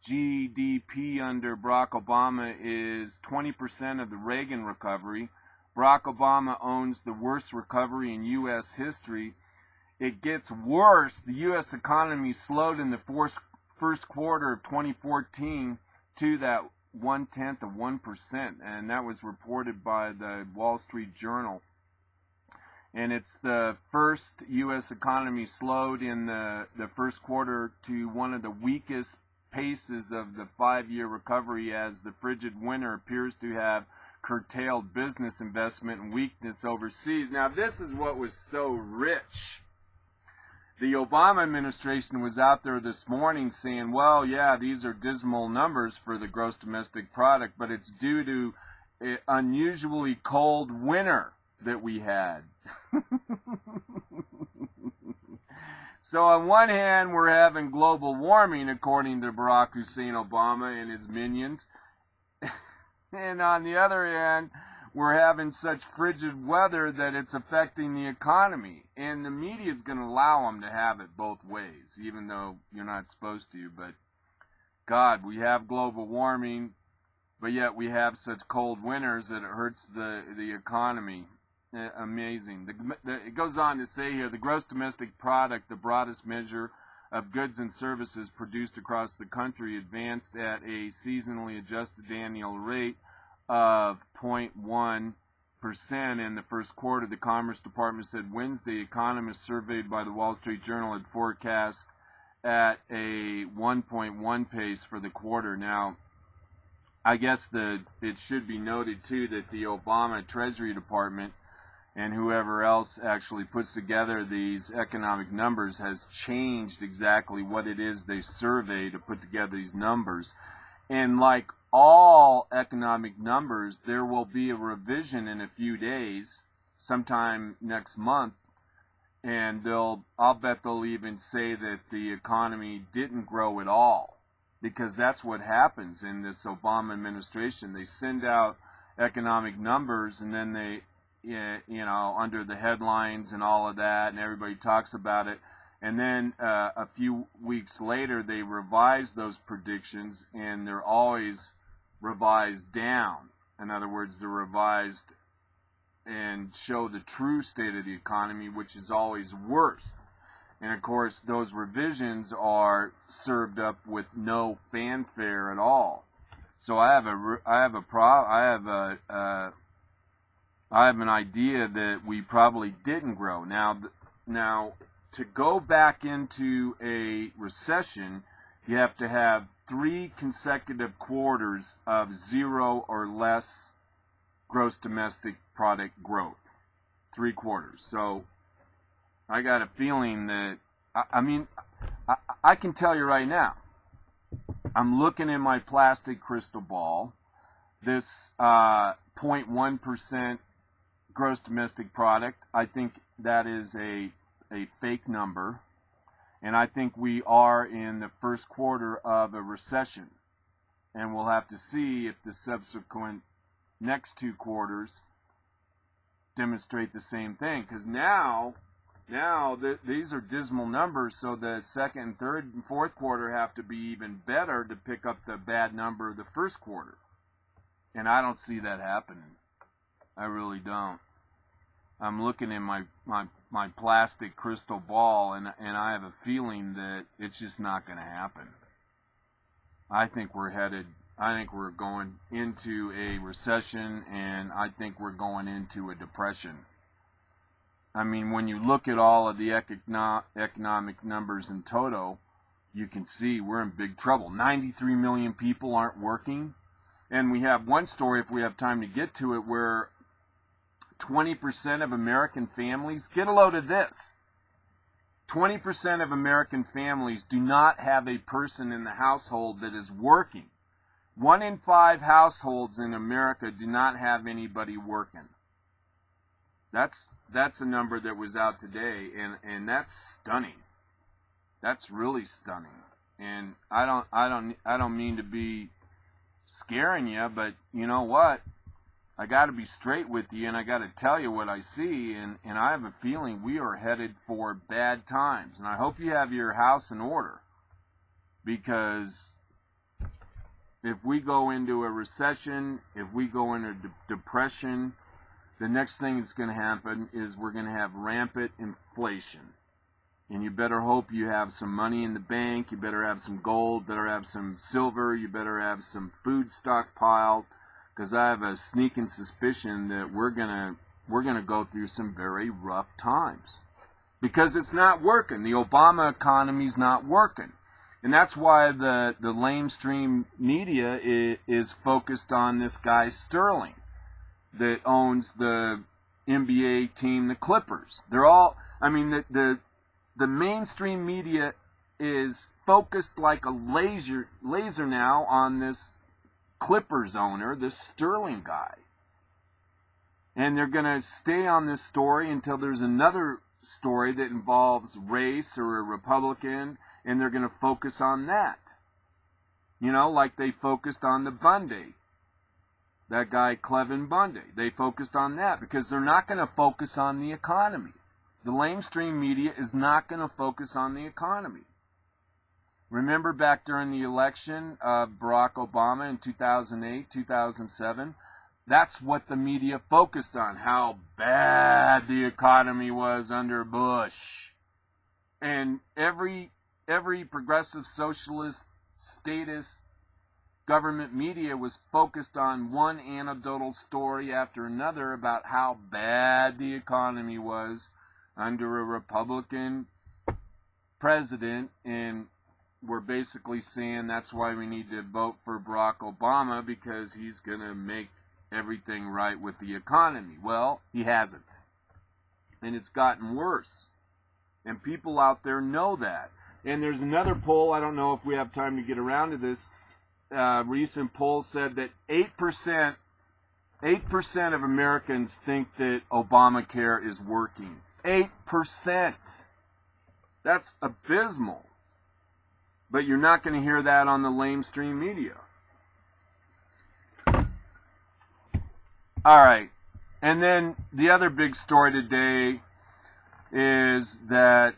GDP under Barack Obama is 20% of the Reagan recovery. Barack Obama owns the worst recovery in U.S. history. It gets worse. The U.S. economy slowed in the first quarter of 2014 to that 0.1%, and that was reported by the Wall Street Journal. And it's the first U.S. economy slowed in the first quarter to one of the weakest paces of the 5-year recovery, as the frigid winter appears to have curtailed business investment and weakness overseas. Now, this is what was so rich. The Obama administration was out there this morning saying, well, yeah, these are dismal numbers for the gross domestic product, but it's due to an unusually cold winter that we had. So on one hand, we're having global warming, according to Barack Hussein Obama and his minions. And on the other hand, we're having such frigid weather that it's affecting the economy. And the media is going to allow them to have it both ways, even though you're not supposed to. But, God, we have global warming, but yet we have such cold winters that it hurts the economy. Amazing. It goes on to say here, the gross domestic product, the broadest measure of goods and services produced across the country, advanced at a seasonally adjusted annual rate of 0.1% in the first quarter. The Commerce Department said Wednesday. Economists surveyed by the Wall Street Journal had forecast at a 1.1 pace for the quarter. Now, I guess it should be noted too that the Obama Treasury Department and whoever else actually puts together these economic numbers has changed exactly what it is they survey to put together these numbers. And like all economic numbers, there will be a revision in a few days, sometime next month, and I'll bet they'll even say that the economy didn't grow at all, because that's what happens in this Obama administration. They send out economic numbers, and then they, under the headlines and all of that, and everybody talks about it. And then a few weeks later, they revise those predictions, and they're always revised down. In other words, they're revised and show the true state of the economy, which is always worst. And of course, those revisions are served up with no fanfare at all. So I have an idea that we probably didn't grow. Now, to go back into a recession, you have to have 3 consecutive quarters of 0 or less gross domestic product growth. 3/4. So I got a feeling that, I can tell you right now, I'm looking in my plastic crystal ball, this 0.1% gross domestic product, I think that is a fake number, and I think we are in the first quarter of a recession, and we'll have to see if the subsequent next 2 quarters demonstrate the same thing, because now these are dismal numbers, so the second and third and fourth quarter have to be even better to pick up the bad number of the first quarter, and I don't see that happening. I really don't. I'm looking in my plastic crystal ball, and I have a feeling that it's just not going to happen. I think we're going into a recession, and I think we're going into a depression. I mean, when you look at all of the economic numbers in toto, you can see we're in big trouble. 93 million people aren't working, and we have one story, if we have time to get to it, where 20% of American families, get a load of this, 20% of American families do not have a person in the household that is working. 1 in 5 households in America do not have anybody working. That's a number that was out today, and that's stunning. That's really stunning. And I don't mean to be scaring you, but you know what? I got to be straight with you, and I got to tell you what I see, and I have a feeling we are headed for bad times. And I hope you have your house in order, because if we go into a recession, if we go into depression, the next thing that's going to happen is we're going to have rampant inflation. And you better hope you have some money in the bank, you better have some gold, better have some silver, you better have some food stockpiled, because I have a sneaking suspicion that we're gonna go through some very rough times, because it's not working. The Obama economy's not working, and that's why the lamestream media is focused on this guy Sterling that owns the NBA team, the Clippers. They're all, the mainstream media is focused like a laser now on this Clippers owner, this Sterling guy. And they're going to stay on this story until there's another story that involves race or a Republican, and they're going to focus on that. You know, like they focused on the Bundy. That guy, Clevin Bundy. They focused on that because they're not going to focus on the economy. The lamestream media is not going to focus on the economy. Remember back during the election of Barack Obama in 2008, 2007? That's what the media focused on, how bad the economy was under Bush. And every progressive socialist, statist government media was focused on one anecdotal story after another about how bad the economy was under a Republican president, and we're basically saying that's why we need to vote for Barack Obama, because he's going to make everything right with the economy. Well, he hasn't. And it's gotten worse. And people out there know that. And there's another poll, I don't know if we have time to get around to this, recent poll said that 8% of Americans think that Obamacare is working. 8%. That's abysmal. But you're not going to hear that on the lamestream media. All right. And then the other big story today is that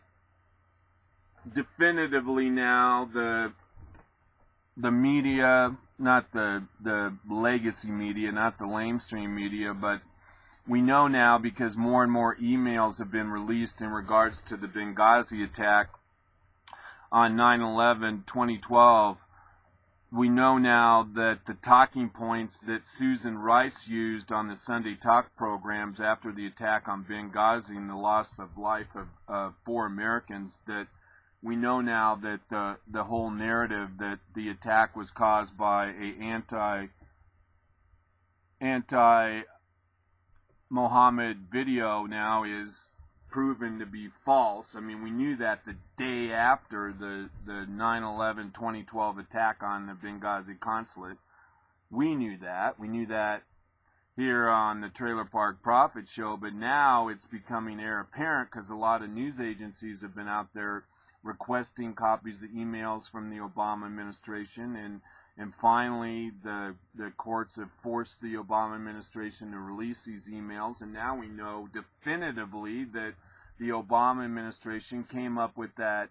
definitively now the media, not the legacy media, not the lamestream media, but we know now, because more and more emails have been released in regards to the Benghazi attack on 9/11/2012, we know now that the talking points that Susan Rice used on the Sunday Talk programs after the attack on Benghazi and the loss of life of 4 Americans, that we know now that the whole narrative that the attack was caused by a Mohammed video now is proven to be false. I mean, we knew that the day after the 9/11/2012 attack on the Benghazi consulate. We knew that. We knew that here on the Trailer Park Prophet Show, but now it's becoming heir apparent because a lot of news agencies have been out there requesting copies of emails from the Obama administration, and finally the courts have forced the Obama administration to release these emails, and now we know definitively that the Obama administration came up with that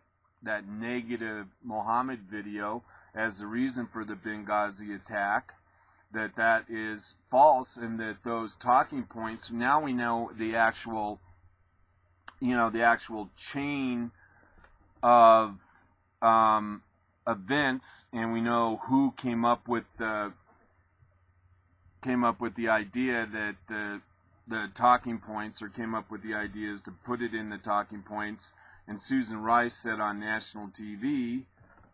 negative Mohammed video as the reason for the Benghazi attack, that is false, and that those talking points, now we know the actual chain of events, and we know who came up with the idea that the talking points, or came up with the ideas to put it in the talking points. And Susan Rice said on national TV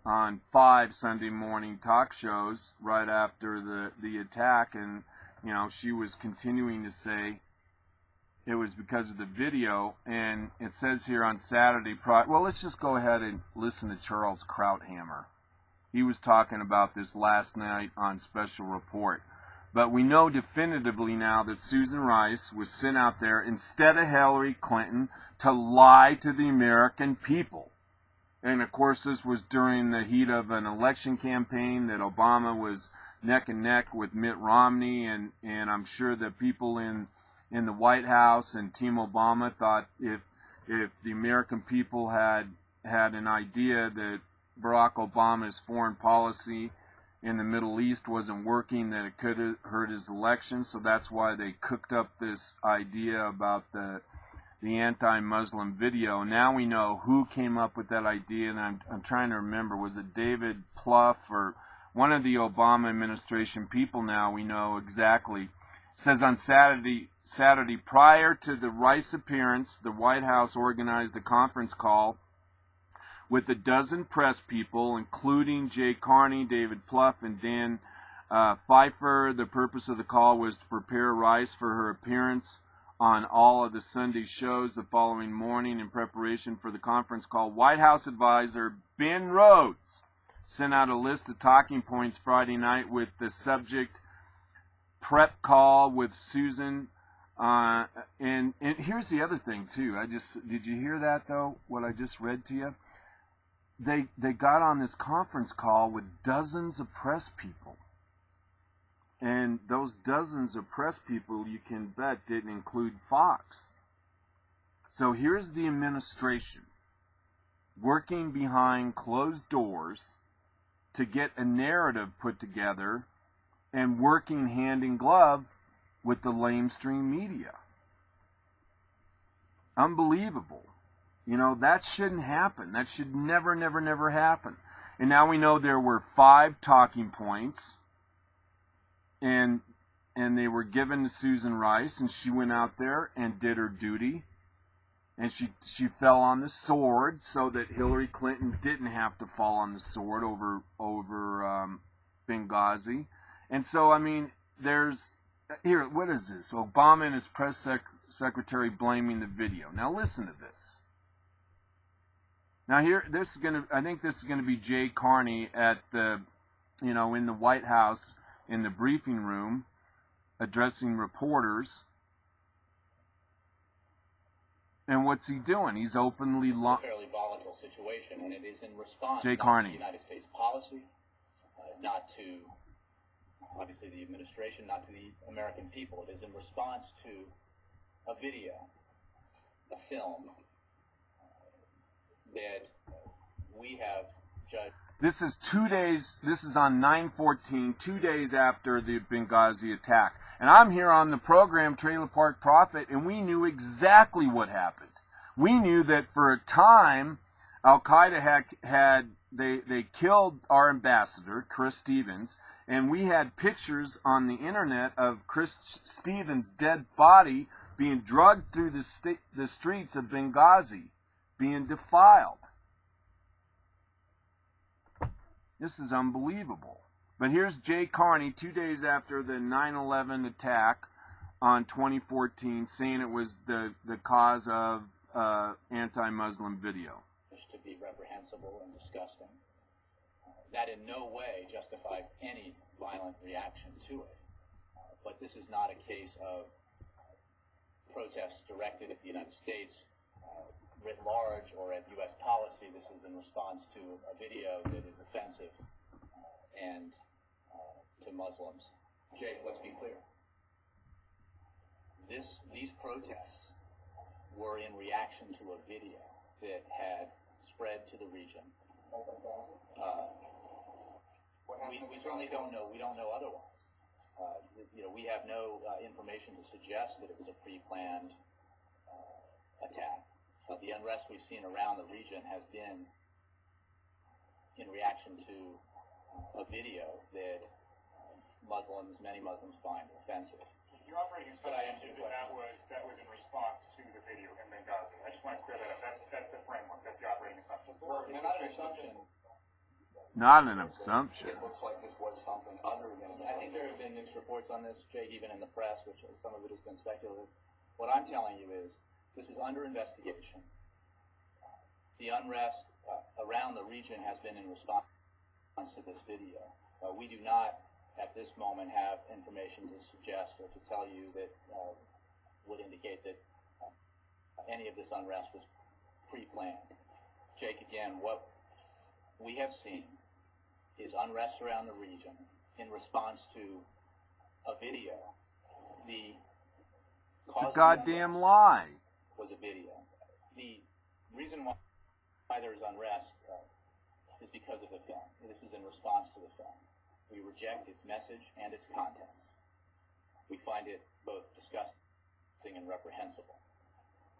on 5 Sunday morning talk shows right after the attack, and she was continuing to say it was because of the video. And it says here on Saturday, well, let's just go ahead and listen to Charles Krauthammer. He was talking about this last night on Special Report. But we know definitively now that Susan Rice was sent out there instead of Hillary Clinton to lie to the American people. And of course, this was during the heat of an election campaign that Obama was neck and neck with Mitt Romney, and I'm sure that people in the White House and Team Obama thought if the American people had an idea that Barack Obama's foreign policy in the Middle East wasn't working, that it could have hurt his election. So that's why they cooked up this idea about the anti-Muslim video. Now we know who came up with that idea, and I'm trying to remember, was it David Plouffe or one of the Obama administration people? Now we know exactly. It says on Saturday prior to the Rice appearance, the White House organized a conference call with a dozen press people, including Jay Carney, David Plouffe, and Dan Pfeiffer. The purpose of the call was to prepare Rice for her appearance on all of the Sunday shows the following morning. In preparation for the conference call, White House advisor Ben Rhodes sent out a list of talking points Friday night with the subject prep call with Susan. And here's the other thing too. Did you hear that though? What I just read to you? They got on this conference call with dozens of press people. And those dozens of press people, you can bet, didn't include Fox. So here's the administration working behind closed doors to get a narrative put together and working hand in glove with the lamestream media. Unbelievable. That shouldn't happen. That should never, never, never happen. And now we know there were 5 talking points, and they were given to Susan Rice, and she went out there and did her duty, and she fell on the sword so that Hillary Clinton didn't have to fall on the sword over Benghazi. And so, I mean, here, what is this? Obama and his press secretary blaming the video. Now listen to this. Now here, I think this is gonna be Jay Carney at the, in the White House in the briefing room, addressing reporters. And what's he doing? He's openly It's a fairly volatile situation, and it is in response Jay not Carney. to United States policy, not to obviously the administration, not to the American people. It is in response to a video, a film that we have judged. This is 2 days, this is on 9/14, 2 days after the Benghazi attack. And I'm here on the program Trailer Park Prophet, and we knew exactly what happened. We knew that for a time, Al-Qaeda they killed our ambassador, Chris Stevens, and we had pictures on the internet of Chris Stevens' dead body being dragged through the streets of Benghazi, being defiled. This is unbelievable. But here's Jay Carney 2 days after the 9/11 attack on 2014, saying it was the cause of anti-Muslim video. To be reprehensible and disgusting. That in no way justifies any violent reaction to it. But this is not a case of protests directed at the United States writ large or at U.S. policy. This is in response to a video that is offensive and to Muslims. Jake, let's be clear. These protests were in reaction to a video that had spread to the region. We certainly don't know. We don't know otherwise. We have no information to suggest that it was a pre-planned attack. The unrest we've seen around the region has been in reaction to a video that many Muslims find offensive. Your operating assumption is that was in response to the video in Benghazi. I just want to clear that up. That's the framework. That's the operating assumption. It's not an assumption. Not an assumption. It looks like this was something other than. I think there have been mixed reports on this, Jake, even in the press, which some of it has been speculative. What I'm telling you is this is under investigation. The unrest around the region has been in response to this video. We do not, at this moment, have information to suggest or to tell you that would indicate that any of this unrest was pre-planned. Jake, again, what we have seen is unrest around the region in response to a video. It's a goddamn lie. Was a video. The reason why there is unrest is because of the film. This is in response to the film. We reject its message and its contents. We find it both disgusting and reprehensible.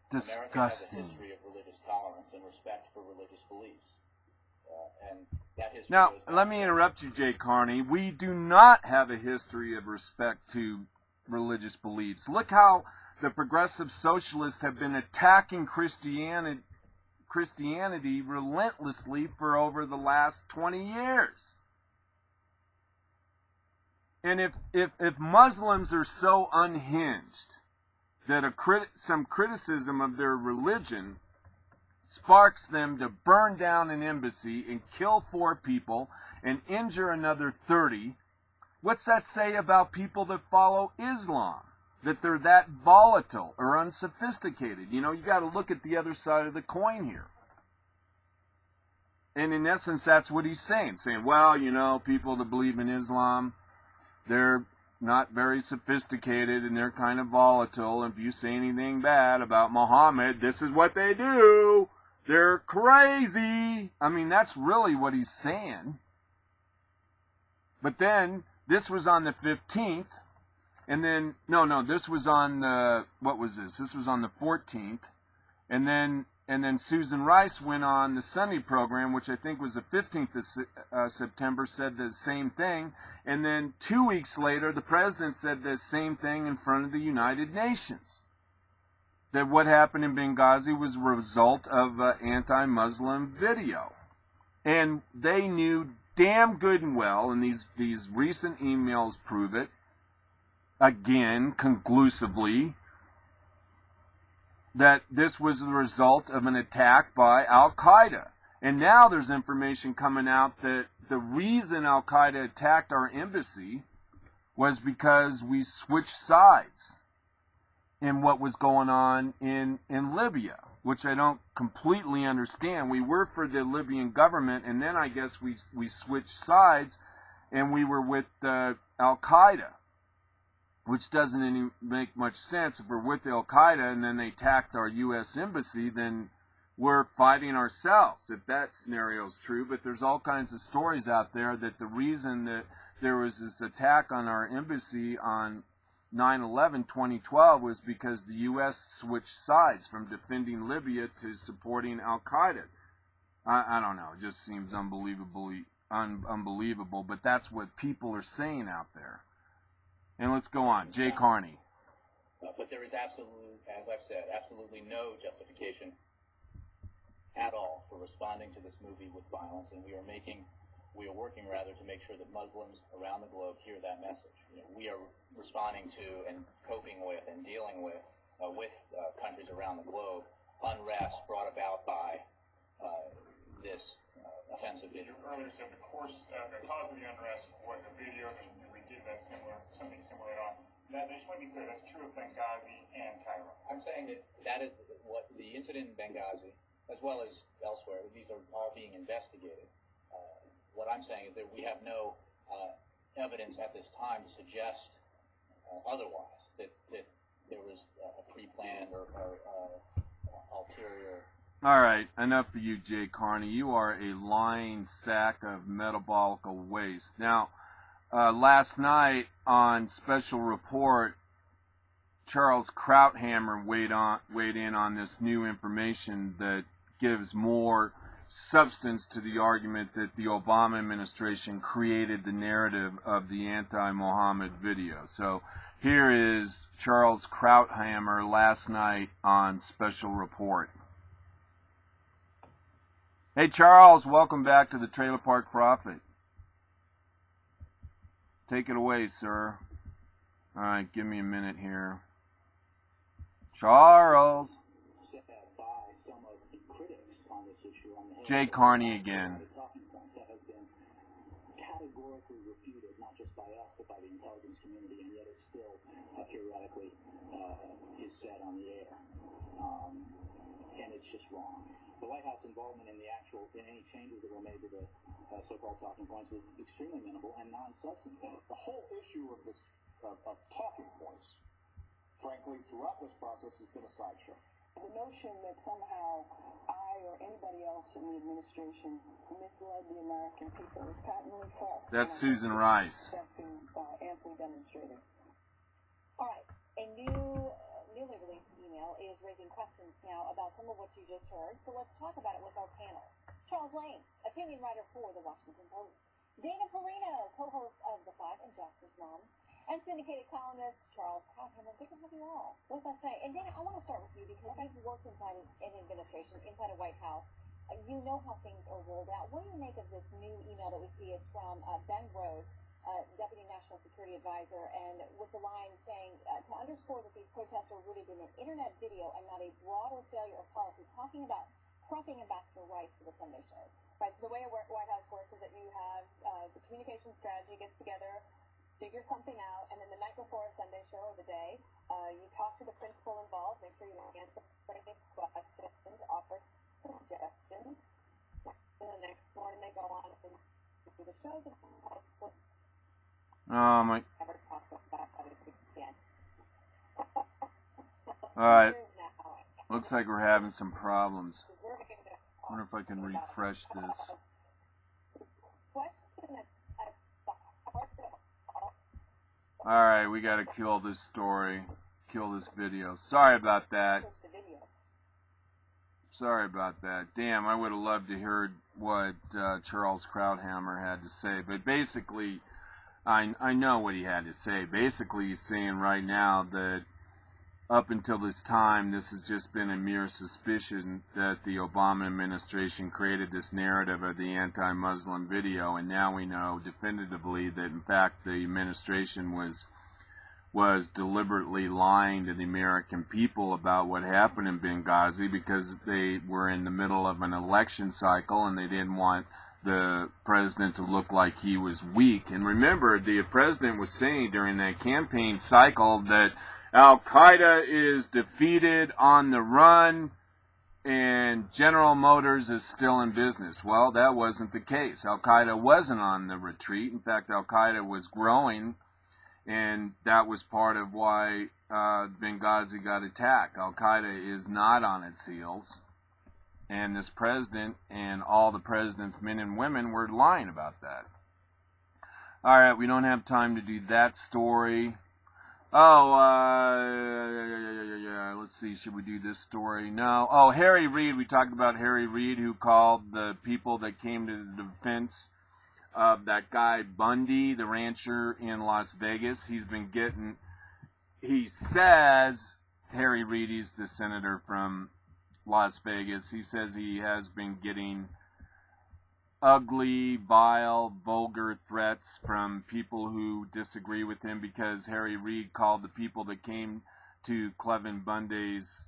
Disgusting. America has a history of religious tolerance and respect for religious beliefs. And that history now, let me interrupt you, Jay Carney. We do not have a history of respect to religious beliefs. Look how the progressive socialists have been attacking Christianity relentlessly for over the last 20 years. And if Muslims are so unhinged that some criticism of their religion sparks them to burn down an embassy and kill 4 people and injure another 30, what's that say about people that follow Islam? That they're that volatile or unsophisticated? You got to look at the other side of the coin here. And in essence, that's what he's saying. Saying, well, people that believe in Islam, they're not very sophisticated and they're kind of volatile. If you say anything bad about Muhammad, this is what they do. They're crazy. I mean, that's really what he's saying. But then, this was on the 15th. And then, no, this was on, what was this? This was on the 14th. And then Susan Rice went on the Sunday program, which I think was the 15th of September, said the same thing. And then 2 weeks later, the president said the same thing in front of the United Nations. That what happened in Benghazi was a result of anti-Muslim video. And they knew damn good and well, and these recent emails prove it, again, conclusively, that this was the result of an attack by Al-Qaeda. And now there's information coming out that the reason Al-Qaeda attacked our embassy was because we switched sides in what was going on in Libya, which I don't completely understand. We were for the Libyan government, and then I guess we switched sides, and we were with Al-Qaeda, which doesn't make much sense. If we're with Al-Qaeda and then they attacked our U.S. embassy, then we're fighting ourselves, if that scenario is true. But there's all kinds of stories out there that the reason that there was this attack on our embassy on 9/11/2012 was because the U.S. switched sides from defending Libya to supporting Al-Qaeda. I don't know. It just seems unbelievable, but that's what people are saying out there. And let's go on. Jay Carney. But there is absolutely, as I've said, absolutely no justification at all for responding to this movie with violence, and we are making we are working rather to make sure that Muslims around the globe hear that message. We are responding to and coping with and dealing with countries around the globe unrest brought about by this offensive video. You earlier said the cause of the unrest was a video, and we did that something similar on. I just want to be clear, that's true of Benghazi and Cairo. I'm saying that is what the incident in Benghazi, as well as elsewhere, these are all being investigated. What I'm saying is that we have no evidence at this time to suggest otherwise, that there was a pre-planned or ulterior. All right, enough for you, Jay Carney. You are a lying sack of metabolic waste. Now, last night on Special Report, Charles Krauthammer weighed in on this new information that gives more substance to the argument that the Obama administration created the narrative of the anti-Mohammed video. So here is Charles Krauthammer last night on Special Report. Hey Charles, welcome back to the Trailer Park Prophet. Take it away, sir. All right, give me a minute here. Charles. By some of the critics on this issue, Jay Carney again. That has been categorically refuted, not just by us, but by the intelligence community, and yet it still periodically is said on the air. And it's just wrong. The White House involvement in any changes that were made to the so-called talking points was extremely minimal and non-substantive. The whole issue of this of talking points, frankly, throughout this process has been a sideshow. The notion that somehow I or anybody else in the administration misled the American people is patently false. That's Susan Rice. That's been amply demonstrated. All right. A newly released email is raising questions now about some of what you just heard, so let's talk about it with our panel. Charles Lane, opinion writer for The Washington Post. Dana Perino, co-host of The Five and Jasper's mom. And syndicated columnist Charles Krauthammer. Good to have you all with us tonight. And Dana, I want to start with you because you've worked inside an administration, inside a White House. You know how things are rolled out. What do you make of this new email that we see? It's from Ben Rhodes, Deputy National Security Advisor, and with the line saying, to underscore that these protests are rooted in an internet video and not a broader failure of policy, talking about prepping Ambassador Rice for the Sunday shows. Right, so the way a White House works is that you have the communication strategy gets together, figure something out, and then the night before a Sunday show or the day, you talk to the principal involved, make sure you answer any questions, offer suggestions, and the next morning they go on and do the show. Oh my. Alright. Looks like we're having some problems. I wonder if I can refresh this. Alright, we gotta kill this story. Kill this video. Sorry about that. Sorry about that. Damn, I would have loved to hear what Charles Krauthammer had to say. But basically, I know what he had to say. Basically, he's saying right now that up until this time, this has just been a mere suspicion that the Obama administration created this narrative of the anti-Muslim video, and now we know definitively that, in fact, the administration was deliberately lying to the American people about what happened in Benghazi because they were in the middle of an election cycle and they didn't want the president to look like he was weak. And remember, the president was saying during that campaign cycle that Al-Qaeda is defeated, on the run, and General Motors is still in business. Well, that wasn't the case. Al-Qaeda wasn't on the retreat. In fact, Al-Qaeda was growing, and that was part of why Benghazi got attacked. Al-Qaeda is not on its heels, and this president and all the president's men and women were lying about that. All right, we don't have time to do that story. Oh, let's see, should we do this story? No. Oh, Harry Reid, we talked about Harry Reid, who called the people that came to the defense of that guy Bundy, the rancher in Las Vegas. He's been getting, he says, Harry Reid, he's the senator from Las Vegas, he says he has been getting ugly, vile, vulgar threats from people who disagree with him, because Harry Reid called the people that came to Clevin Bunday's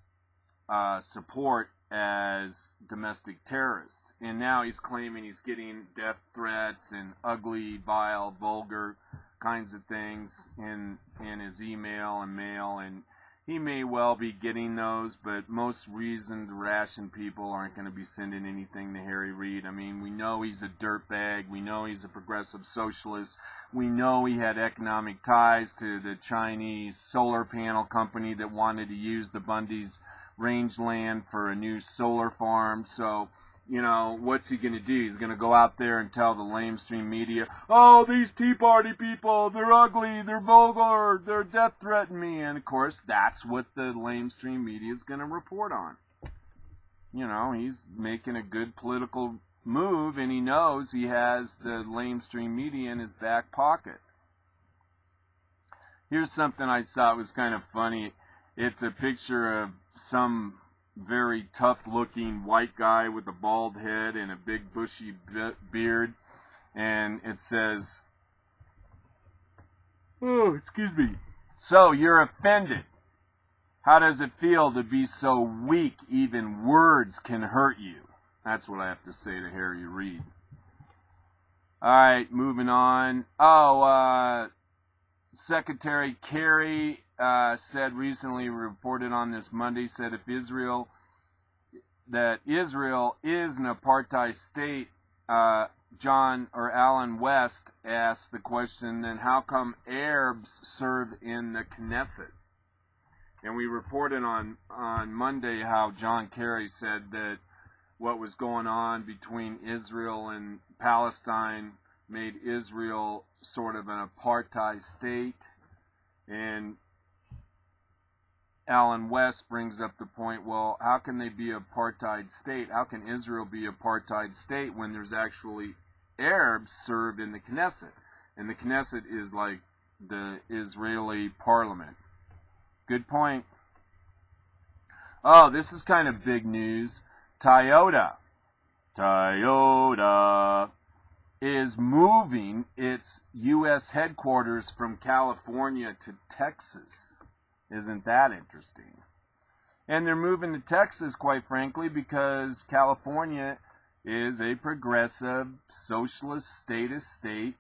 support as domestic terrorists. And now he's claiming he's getting death threats and ugly, vile, vulgar kinds of things in his email and mail, and he may well be getting those, but most reasoned, rationed people aren't going to be sending anything to Harry Reid. I mean, we know he's a dirtbag. We know he's a progressive socialist. We know he had economic ties to the Chinese solar panel company that wanted to use the Bundys' rangeland for a new solar farm. So, you know, what's he going to do? He's going to go out there and tell the lamestream media, oh, these Tea Party people, they're ugly, they're vulgar, they're death threatening me. And, of course, that's what the lamestream media is going to report on. You know, he's making a good political move, and he knows he has the lamestream media in his back pocket. Here's something I thought was kind of funny. It's a picture of some very tough-looking white guy with a bald head and a big bushy beard, and it says, oh, excuse me, so you're offended. How does it feel to be so weak even words can hurt you? That's what I have to say to Harry Reid. Alright, moving on. Secretary Kerry said recently, reported on this Monday, said if Israel is an apartheid state, Alan West asked the question, then how come Arabs serve in the Knesset? And we reported on Monday how John Kerry said that what was going on between Israel and Palestine made Israel sort of an apartheid state. And Alan West brings up the point, well, how can they be an apartheid state? How can Israel be an apartheid state when there's actually Arabs served in the Knesset? And the Knesset is like the Israeli parliament. Good point. Oh, this is kind of big news. Toyota is moving its U.S. headquarters from California to Texas. Isn't that interesting? And they're moving to Texas, quite frankly, because California is a progressive, socialist, statist state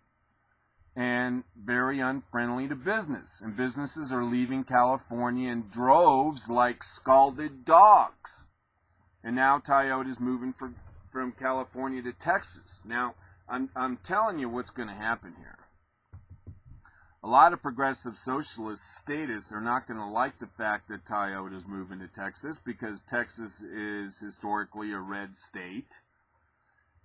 and very unfriendly to business. And businesses are leaving California in droves like scalded dogs. And now Toyota is moving from California to Texas. Now, I'm telling you what's going to happen here. A lot of progressive socialist statists are not going to like the fact that Toyota is moving to Texas, because Texas is historically a red state.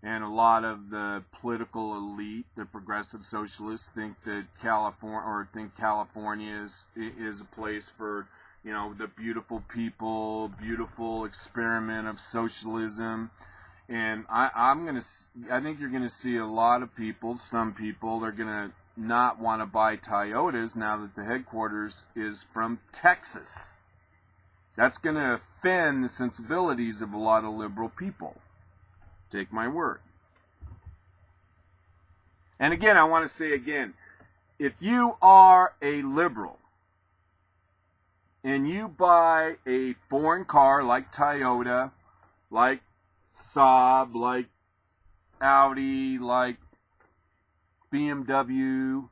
And a lot of the political elite, the progressive socialists, think that California is a place for, you know, the beautiful people, beautiful experiment of socialism. And I think you're going to see a lot of people, some people, are going to not want to buy Toyotas now that the headquarters is from Texas. That's going to offend the sensibilities of a lot of liberal people. Take my word. And again, I want to say again, if you are a liberal and you buy a foreign car like Toyota, like Saab, like Audi, like BMW,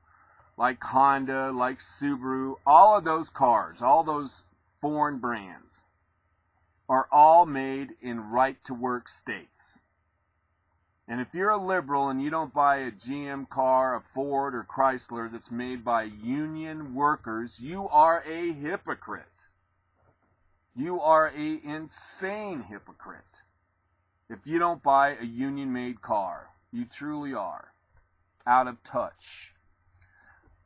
like Honda, like Subaru, all of those cars, all those foreign brands are all made in right-to-work states. And if you're a liberal and you don't buy a GM car, a Ford, or Chrysler that's made by union workers, you are a hypocrite. You are an insane hypocrite. If you don't buy a union-made car, you truly are out of touch.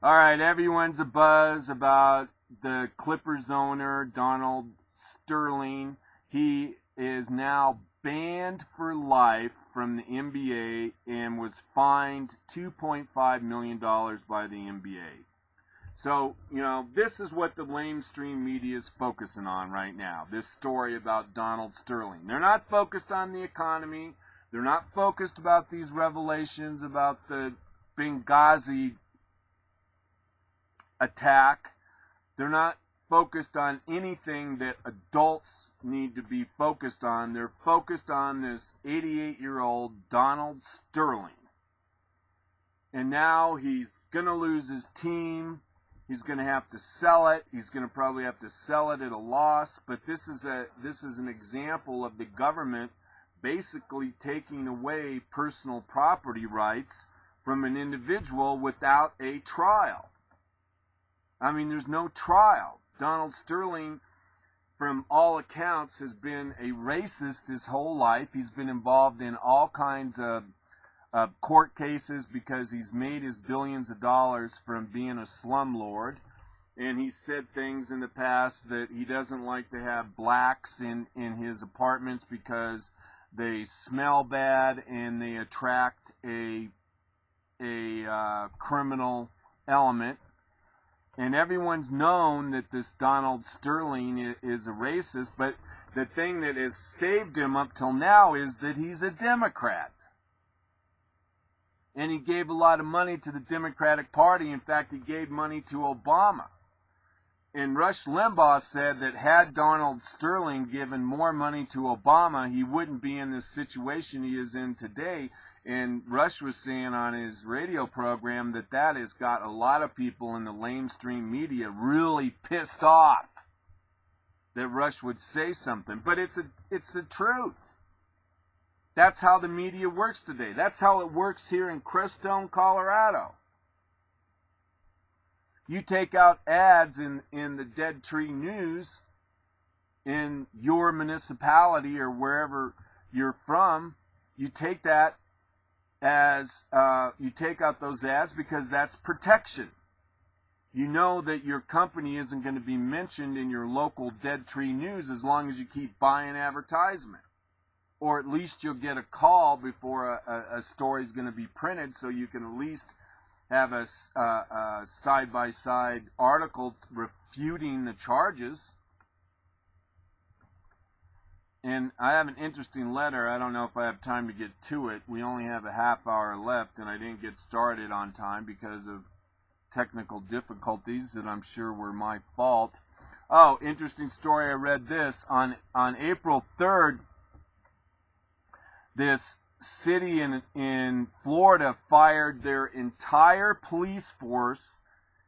All right, everyone's abuzz about the Clippers owner, Donald Sterling. He is now banned for life from the NBA and was fined $2.5 million by the NBA. So, you know, this is what the lamestream media is focusing on right now, this story about Donald Sterling. They're not focused on the economy. They're not focused about these revelations about the Benghazi attack. They're not focused on anything that adults need to be focused on. They're focused on this 88-year-old Donald Sterling. And now he's going to lose his team. He's going to have to sell it. He's going to probably have to sell it at a loss. But this is an example of the government basically taking away personal property rights from an individual without a trial. I mean, there's no trial. Donald Sterling, from all accounts, has been a racist his whole life. He's been involved in all kinds of court cases because he's made his billions of dollars from being a slumlord. And he said things in the past that he doesn't like to have blacks in his apartments because they smell bad and they attract a criminal element. And everyone's known that this Donald Sterling is a racist, but the thing that has saved him up till now is that he's a Democrat. And he gave a lot of money to the Democratic Party. In fact, he gave money to Obama. And Rush Limbaugh said that had Donald Sterling given more money to Obama, he wouldn't be in this situation he is in today. And Rush was saying on his radio program that that has got a lot of people in the lamestream media really pissed off that Rush would say something. But it's the truth. That's how the media works today. That's how it works here in Crestone, Colorado. You take out ads in the Dead Tree News in your municipality or wherever you're from, you take that as you take out those ads because that's protection. You know that your company isn't going to be mentioned in your local Dead Tree News as long as you keep buying advertisement. Or at least you'll get a call before a story is going to be printed, so you can at least have a side-by-side article refuting the charges. And I have an interesting letter. I don't know if I have time to get to it. We only have a half hour left, and I didn't get started on time because of technical difficulties that I'm sure were my fault. Oh, interesting story. I read this. On April 3rd, this city in Florida fired their entire police force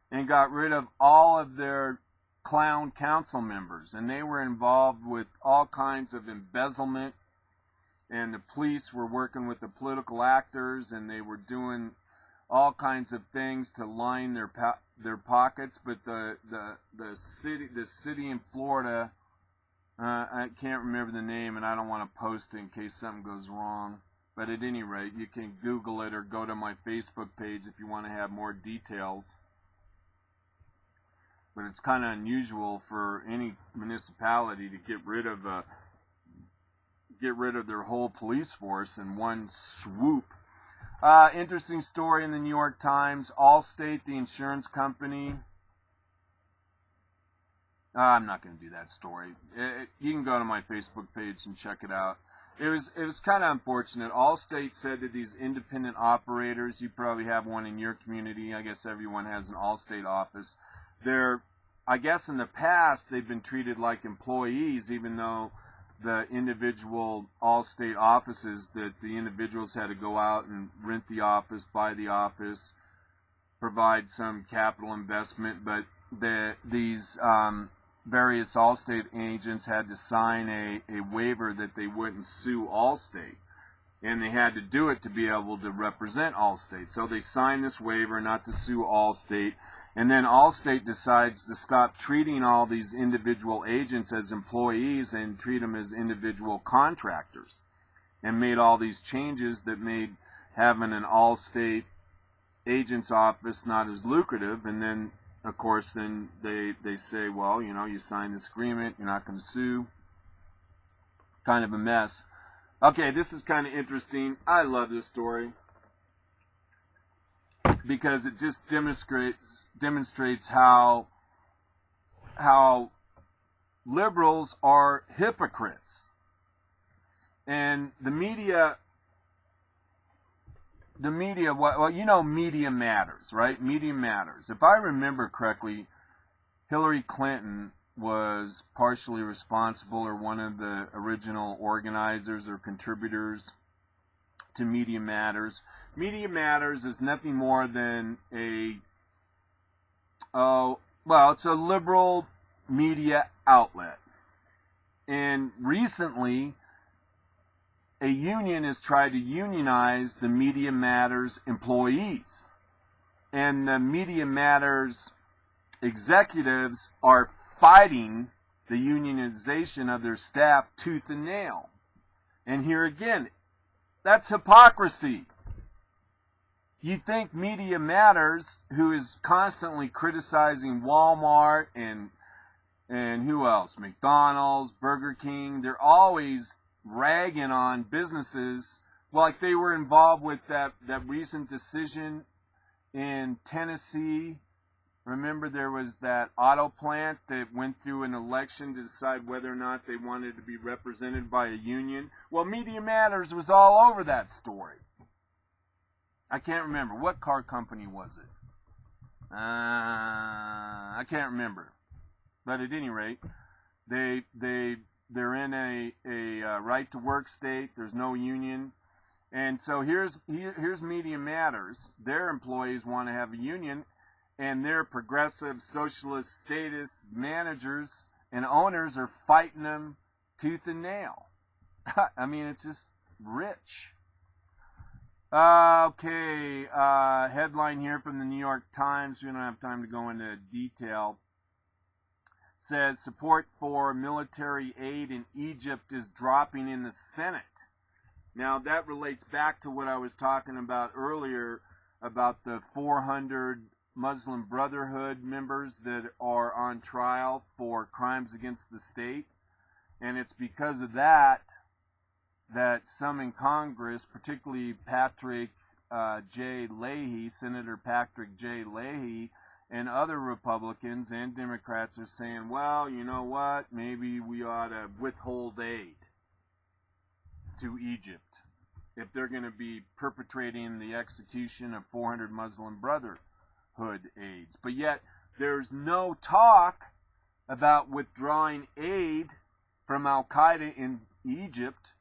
and got rid of all of their clown council members, and they were involved with all kinds of embezzlement, and the police were working with the political actors, and they were doing all kinds of things to line their pockets. But the city in Florida, I can't remember the name, and I don't want to post it in case something goes wrong. But at any rate, you can Google it or go to my Facebook page if you want to have more details. But it's kind of unusual for any municipality to get rid of their whole police force in one swoop. Interesting story in the New York Times. Allstate, the insurance company. I'm not going to do that story. You can go to my Facebook page and check it out. It was kind of unfortunate. Allstate said that these independent operators, you probably have one in your community. I guess everyone has an Allstate office. I guess in the past they've been treated like employees, even though the individual Allstate offices, that the individuals had to go out and rent the office, buy the office, provide some capital investment, but these various Allstate agents had to sign a waiver that they wouldn't sue Allstate. And they had to do it to be able to represent Allstate. So they signed this waiver not to sue Allstate. And then Allstate decides to stop treating all these individual agents as employees and treat them as individual contractors. And made all these changes that made having an Allstate agent's office not as lucrative. And then, of course, then they say, well, you know, you signed this agreement, you're not going to sue. Kind of a mess. Okay, this is kind of interesting. I love this story because it just demonstrates how liberals are hypocrites. And the media the media, well, you know, media matters, right? Media matters. If I remember correctly, Hillary Clinton was partially responsible or one of the original organizers or contributors to Media Matters. Media Matters is nothing more than it's a liberal media outlet. And recently, a union has tried to unionize the Media Matters employees. And the Media Matters executives are fighting the unionization of their staff tooth and nail. And here again, that's hypocrisy. You think Media Matters, who is constantly criticizing Walmart and who else? McDonald's, Burger King, they're always ragging on businesses, like they were involved with that recent decision in Tennessee. Remember, there was that auto plant that went through an election to decide whether or not they wanted to be represented by a union. Well, Media Matters was all over that story. I can't remember. What car company was it? I can't remember. But at any rate, they're in a right to work state. There's no union. And so here's Media Matters. Their employees want to have a union, and their progressive socialist status managers and owners are fighting them tooth and nail. I mean, it's just rich. Okay, headline here from the New York Times. We don't have time to go into detail. Says support for military aid in Egypt is dropping in the Senate. Now, that relates back to what I was talking about earlier about the 400 Muslim Brotherhood members that are on trial for crimes against the state. And it's because of that some in Congress, particularly Patrick J. Leahy, Senator Patrick J. Leahy, and other Republicans and Democrats are saying, well, you know what, maybe we ought to withhold aid to Egypt if they're going to be perpetrating the execution of 400 Muslim Brotherhood aides. But yet, there's no talk about withdrawing aid from Al-Qaeda in Egypt,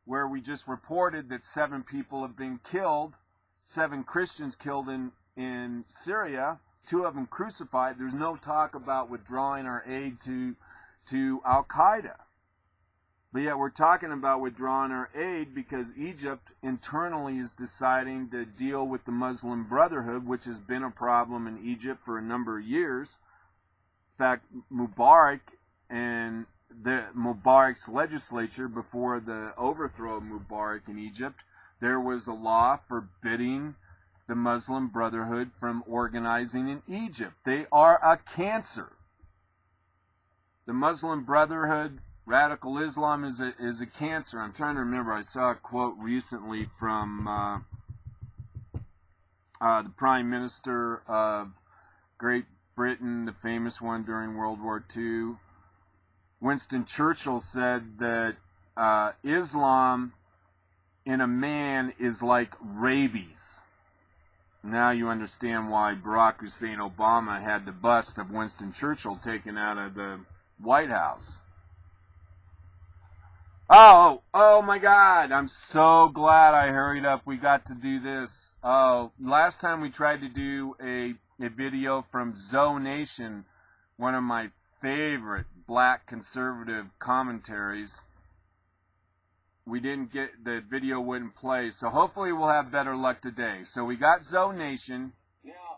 where we just reported that 7 people have been killed, 7 Christians killed in Syria, 2 of them crucified. There's no talk about withdrawing our aid to Al-Qaeda. But yet we're talking about withdrawing our aid because Egypt internally is deciding to deal with the Muslim Brotherhood, which has been a problem in Egypt for a number of years. In fact, Mubarak's legislature, before the overthrow of Mubarak in Egypt, there was a law forbidding the Muslim Brotherhood from organizing in Egypt. They are a cancer. The Muslim Brotherhood, radical Islam, is a cancer. I'm trying to remember. I saw a quote recently from the Prime Minister of Great Britain, the famous one during World War II. Winston Churchill said that Islam in a man is like rabies. Now you understand why Barack Hussein Obama had the bust of Winston Churchill taken out of the White House. Oh my God, I'm so glad I hurried up. We got to do this. Last time we tried to do a video from Zoe Nation, one of my favorite black conservative commentaries. We didn't get, the video wouldn't play, so hopefully we'll have better luck today. So we got Zoe Nation.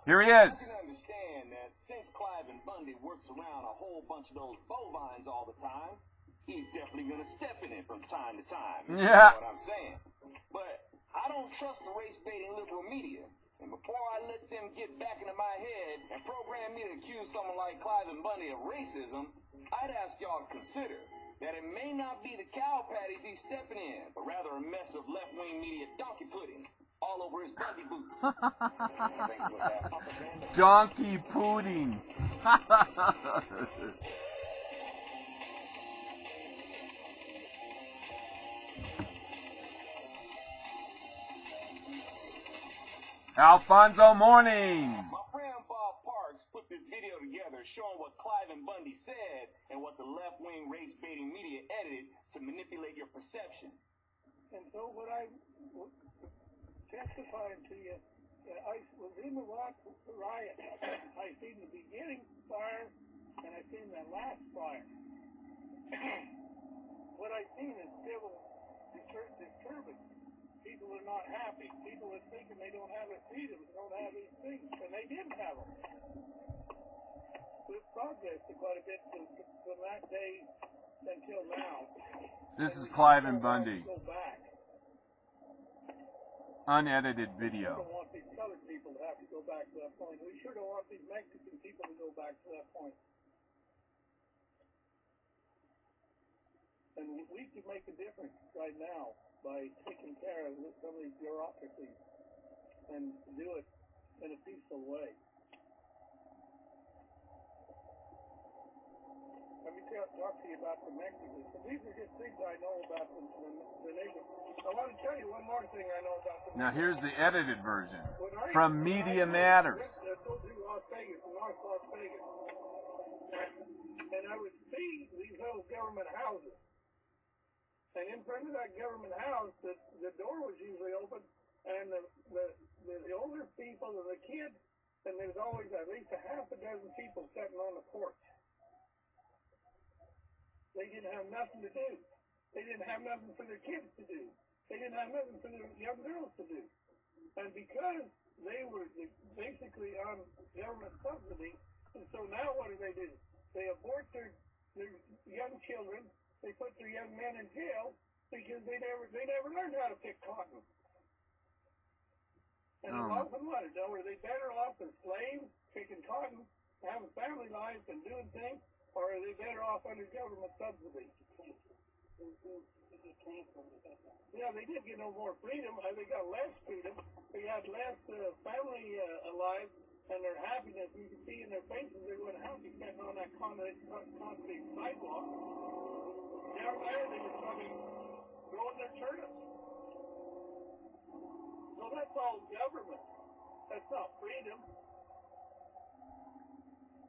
Here he is. I can understand that since Cliven Bundy works around a whole bunch of those bovines all the time, he's definitely going to step in it from time to time. Yeah. You know what I'm saying? But I don't trust the race-baiting liberal media. And before I let them get back into my head and program me to accuse someone like Cliven Bundy of racism, I'd ask y'all to consider that it may not be the cow patties he's stepping in, but rather a mess of left-wing media donkey pudding all over his Bundy boots. Donkey pudding. Alfonso Morning. My friend Bob Parks put this video together showing what Cliven Bundy said and what the left-wing race-baiting media edited to manipulate your perception. And so what I testified to you, I was in the riot. I seen the beginning fire, and I seen the last fire. What I seen is civil disturbance. People are not happy. People are thinking they don't have their freedom, they don't have these things, and they didn't have them. We've progressed quite a bit from that day until now. This is Cliven Bundy. Go back. Unedited We video. don't want these colored people to have to go back to that point. We sure don't want these Mexican people to go back to that point. And we can make a difference right now by taking care of some of these bureaucracies and do it in a peaceful way. Let me talk to you about the Mexicans. So these are just things I know about the neighbors. I want to tell you one more thing I know about the Now here's the edited version When from Media Matters. I go through Las Vegas, North Las Vegas, and I would see these little government houses. And in front of that government house, the door was usually open, and the older people and the kids, and there's always at least a half a dozen people sitting on the porch. They didn't have nothing to do. They didn't have nothing for their kids to do. They didn't have nothing for their young girls to do. And because they were basically on government subsidy, and so now what do? They abort their young children. They put their young men in jail because they never learned how to pick cotton. And often what? Were they better off as slaves, picking cotton, having family lives and doing things, or are they better off under government subsidy? Yeah, they did get no more freedom. They got less freedom. They had less family alive, and their happiness, you can see in their faces, they weren't happy sitting on that concrete sidewalk. Down there, they were probably growing their turnips. So that's all government. That's not freedom.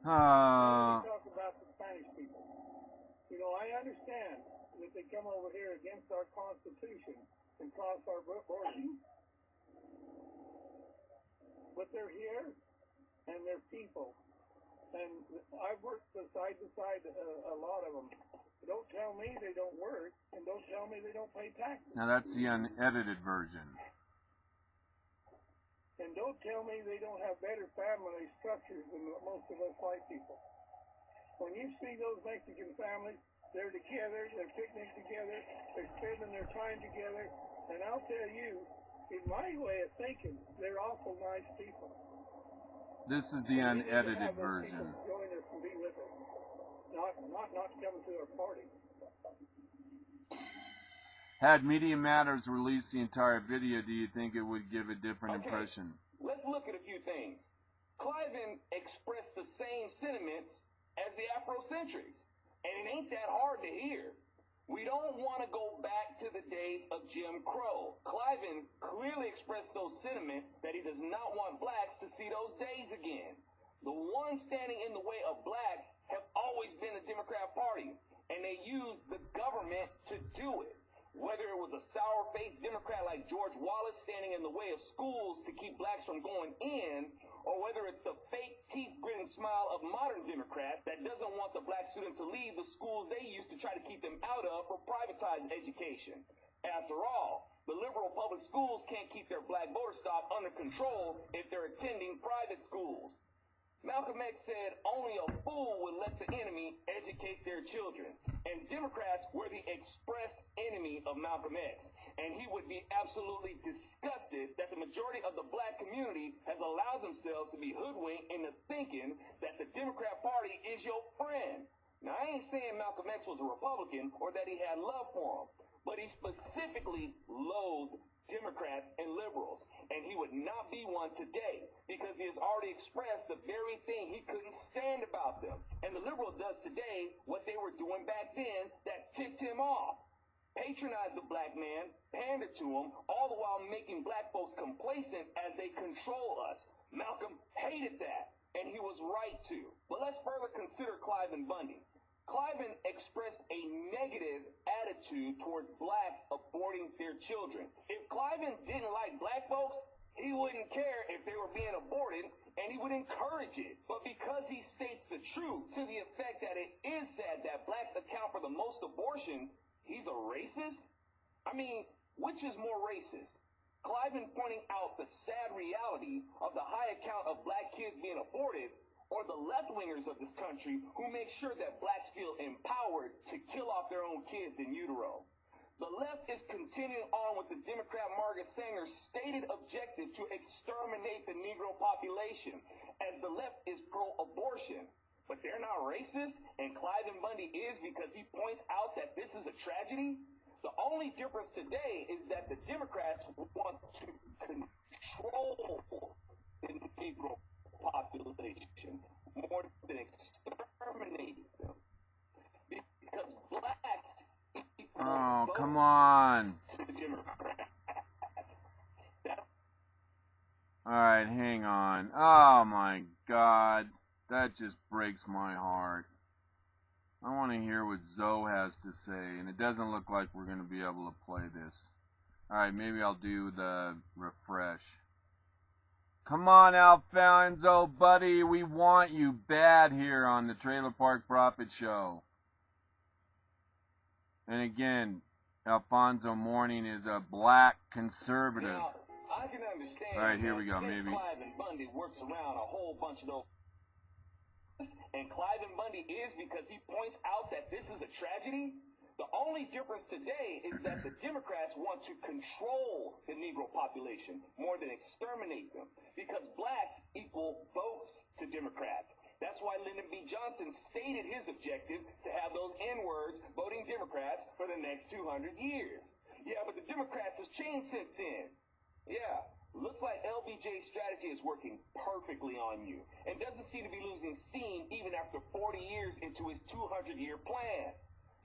Let me talk about the Spanish people. You know, I understand that they come over here against our Constitution and cross our borders. But they're here, and they're people. And I've worked side to side a lot of them. Don't tell me they don't work, and don't tell me they don't pay taxes. Now that's the unedited version. And don't tell me they don't have better family structures than most of us white people. When you see those Mexican families, they're together, they're picnicking together, they're spending their time together, and I'll tell you, in my way of thinking, they're awful nice people. This is the unedited version. Join us and be with us. Not come to our party. Had Media Matters released the entire video, do you think it would give a different impression? Let's look at a few things. Cliven expressed the same sentiments as the Afrocentrics, and it ain't that hard to hear. We don't want to go back to the days of Jim Crow. Cliven clearly expressed those sentiments that he does not want blacks to see those days again. The ones standing in the way of blacks have always been the Democrat Party, and they use the government to do it. Whether it was a sour-faced Democrat like George Wallace standing in the way of schools to keep blacks from going in, or whether it's the fake teeth-gritting smile of modern Democrats that doesn't want the black student to leave the schools they used to try to keep them out of for privatized education. After all, the liberal public schools can't keep their black voter stock under control if they're attending private schools. Malcolm X said only a fool would let the enemy educate their children. And Democrats were the expressed enemy of Malcolm X. And he would be absolutely disgusted that the majority of the black community has allowed themselves to be hoodwinked into thinking that the Democrat Party is your friend. Now, I ain't saying Malcolm X was a Republican or that he had love for him, but he specifically loathed Democrats and liberals, and he would not be one today because he has already expressed the very thing he couldn't stand about them. And the liberal does today what they were doing back then that ticked him off. patronize the black man, pander to him, all the while making black folks complacent as they control us. Malcolm hated that, and he was right to. But let's further consider Cliven Bundy. Cliven expressed a negative attitude towards blacks aborting their children. If Cliven didn't like black folks, he wouldn't care if they were being aborted, and he would encourage it. But because he states the truth to the effect that it is sad that blacks account for the most abortions, he's a racist? I mean, which is more racist? Cliven pointing out the sad reality of the high account of black kids being aborted, or the left-wingers of this country who make sure that blacks feel empowered to kill off their own kids in utero? The left is continuing on with the Democrat Margaret Sanger's stated objective to exterminate the Negro population, as the left is pro-abortion. But they're not racist, and Cliven Bundy is because he points out that this is a tragedy? The only difference today is that the Democrats want to control the Negro population more than exterminate them. Because blacks Oh, come on. Alright, hang on. Oh my God. That just breaks my heart. I want to hear what Zoe has to say, and it doesn't look like we're going to be able to play this. Alright, maybe I'll do the refresh. Come on, Alfonso, buddy. We want you bad here on the Trailer Park Profit Show. And again, Alfonso Mourning is a black conservative. Now, I can understand. Alright, here we go, maybe. Cliven Bundy works around a whole bunch of those. And Cliven Bundy is because he points out that this is a tragedy. The only difference today is that the Democrats want to control the Negro population more than exterminate them, because blacks equal votes to Democrats. That's why Lyndon B. Johnson stated his objective to have those N-words voting Democrats for the next 200 years. Yeah, but the Democrats has changed since then. Yeah, looks like LBJ's strategy is working perfectly on you and doesn't seem to be losing steam even after 40 years into his 200-year plan.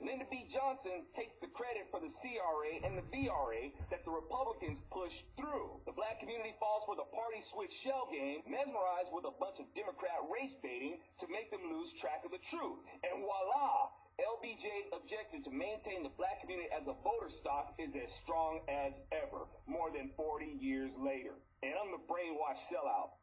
Lyndon B. Johnson takes the credit for the CRA and the VRA that the Republicans pushed through. The black community falls for the party switch shell game, mesmerized with a bunch of Democrat race baiting to make them lose track of the truth. And voila! LBJ's objective to maintain the black community as a voter stock is as strong as ever, more than 40 years later. And I'm the brainwashed sellout.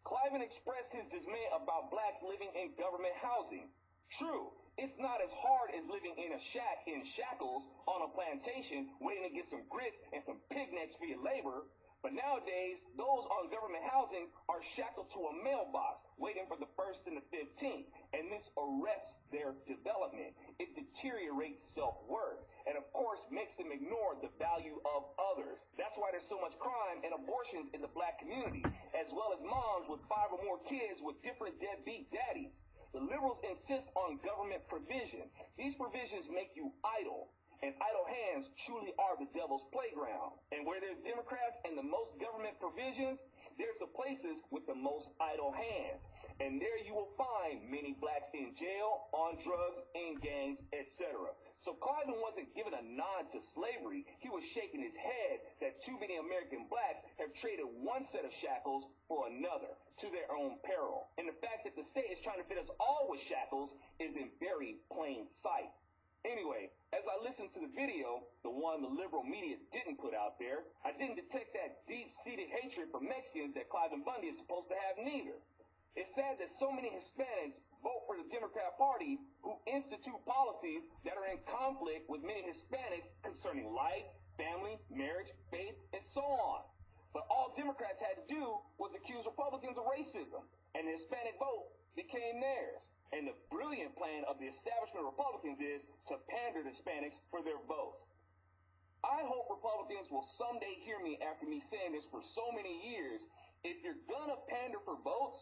Cliven expressed his dismay about blacks living in government housing. True, it's not as hard as living in a shack in shackles on a plantation waiting to get some grits and some pig necks for your labor. But nowadays, those on government housing are shackled to a mailbox waiting for the 1st and the 15th, and this arrests their development. It deteriorates self-worth, and of course makes them ignore the value of others. That's why there's so much crime and abortions in the black community, as well as moms with 5 or more kids with different deadbeat daddies. The liberals insist on government provision. These provisions make you idle, and idle hands truly are the devil's playground. And where there's Democrats and the most government provisions, there's the places with the most idle hands. And there you will find many blacks in jail, on drugs, in gangs, etc. So Cliven wasn't given a nod to slavery. He was shaking his head that too many American blacks have traded one set of shackles for another, to their own peril. And the fact that the state is trying to fit us all with shackles is in very plain sight. Anyway, as I listened to the video, the one the liberal media didn't put out there, I didn't detect that deep-seated hatred for Mexicans that Cliven Bundy is supposed to have neither. It's sad that so many Hispanics vote for the Democrat Party who institute policies that are in conflict with many Hispanics concerning life, family, marriage, faith, and so on. But all Democrats had to do was accuse Republicans of racism, and the Hispanic vote became theirs. And the brilliant plan of the establishment Republicans is to pander to Hispanics for their votes. I hope Republicans will someday hear me after me saying this for so many years. If you're gonna pander for votes,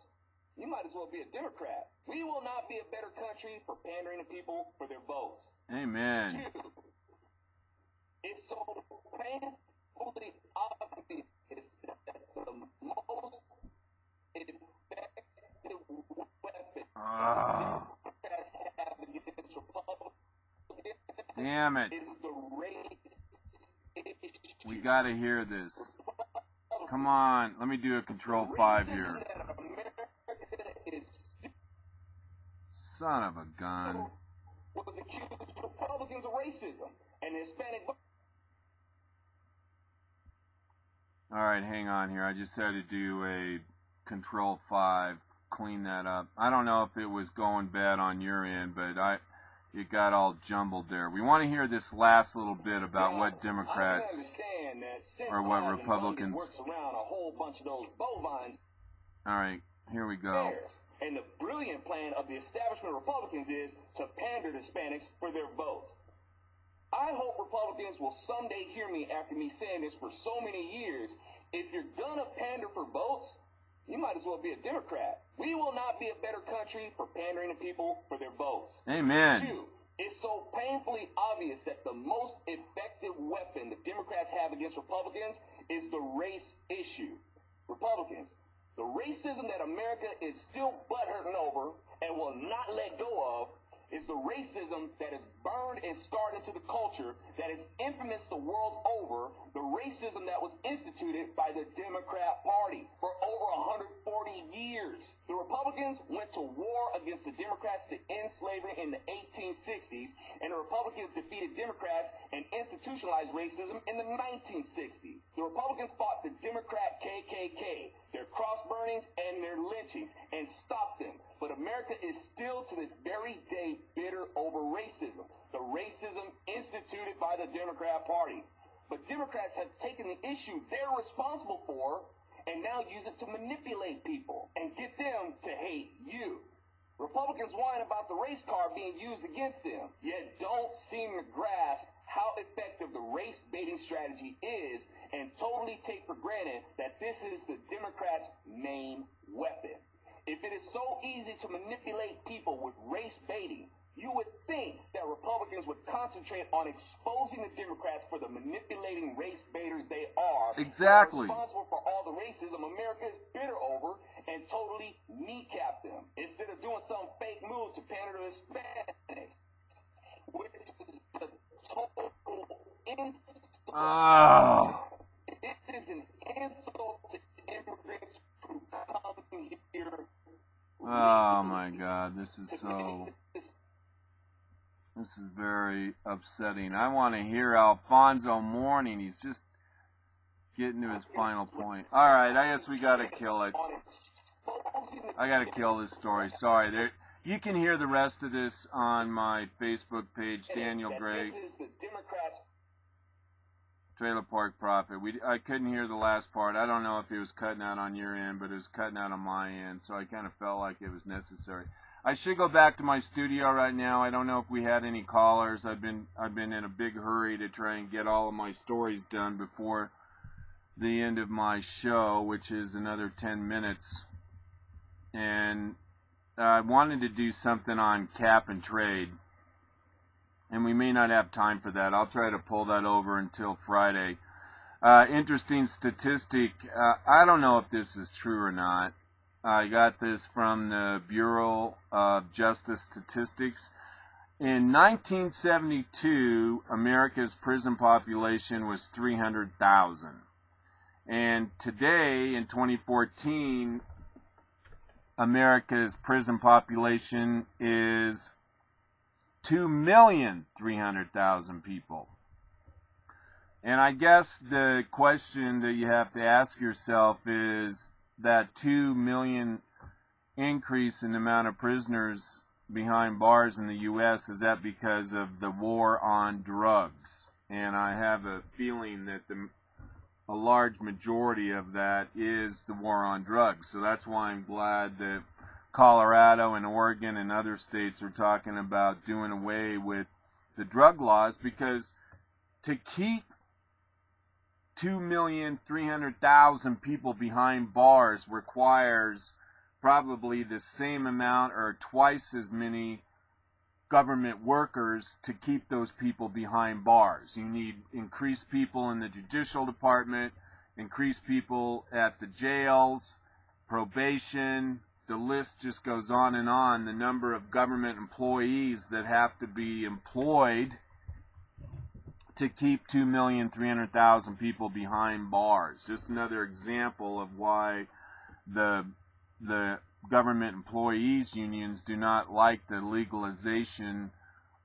you might as well be a Democrat. We will not be a better country for pandering to people for their votes. Amen. It's so painfully obvious that the most effective weapon Democrats have against Republicans Damn it. is the race You got to hear this. Come on. Let me do a Control 5 here. Son of a gun. Was accused Republicans of racism and Hispanic. Alright, hang on here. I just had to do a Control 5, clean that up. I don't know if it was going bad on your end, but it got all jumbled there. We want to hear this last little bit about what Democrats or what Republicans. Works around a whole bunch of those bovines. Alright, here we go. And the brilliant plan of the establishment Republicans is to pander to Hispanics for their votes. I hope Republicans will someday hear me after me saying this for so many years. If you're gonna pander for votes, you might as well be a Democrat. We will not be a better country for pandering to people for their votes. Amen. 2, it's so painfully obvious that the most effective weapon the Democrats have against Republicans is the race issue. Republicans, the racism that America is still butthurting over and will not let go of is the racism that is burned and scarred into the culture that is infamous the world over, the racism that was instituted by the Democrat Party for over 140 years. The Republicans went to war against the Democrats to end slavery in the 1860s, and the Republicans defeated Democrats and institutionalized racism in the 1960s. The Republicans fought the Democrat KKK, their cross burnings and their lynchings, and stopped them. But America is still to this very day bitter over racism, the racism instituted by the Democrat Party. But Democrats have taken the issue they're responsible for and now use it to manipulate people and get them to hate you. Republicans whine about the race card being used against them, yet don't seem to grasp how effective the race baiting strategy is and totally take for granted that this is the Democrats' main weapon. If it is so easy to manipulate people with race baiting, you would think that Republicans would concentrate on exposing the Democrats for the manipulating race baiters they are. Exactly. Responsible for all the racism America is bitter over and totally kneecap them instead of doing some fake move to pander to Hispanics, which is the total insult. Oh. It is an insult to immigrants who come here. Oh my God, this is very upsetting. I want to hear Alfonso Mourning. He's just getting to his final point. Alright, I guess we gotta kill it. I gotta kill this story. Sorry. You can hear the rest of this on my Facebook page, Daniel Gray. Trailer Park Prophet. I couldn't hear the last part. I don't know if it was cutting out on your end, but it was cutting out on my end, so I kind of felt like it was necessary. I should go back to my studio right now. I don't know if we had any callers. I've been in a big hurry to try and get all of my stories done before the end of my show, which is another 10 minutes. And I wanted to do something on cap and trade. And we may not have time for that. I'll try to pull that over until Friday. Interesting statistic. I don't know if this is true or not. I got this from the Bureau of Justice Statistics. In 1972, America's prison population was 300,000. And today, in 2014, America's prison population is 2,300,000 people. And I guess the question that you have to ask yourself is that 2 million increase in the amount of prisoners behind bars in the U.S., is that because of the war on drugs? And I have a feeling that a large majority of that is the war on drugs. So that's why I'm glad that Colorado and Oregon and other states are talking about doing away with the drug laws, because to keep 2,300,000 people behind bars requires probably the same amount or twice as many government workers to keep those people behind bars. You need increased people in the judicial department, increased people at the jails, probation. The list just goes on and on. The number of government employees that have to be employed to keep 2,300,000 people behind bars. Just another example of why the government employees unions do not like the legalization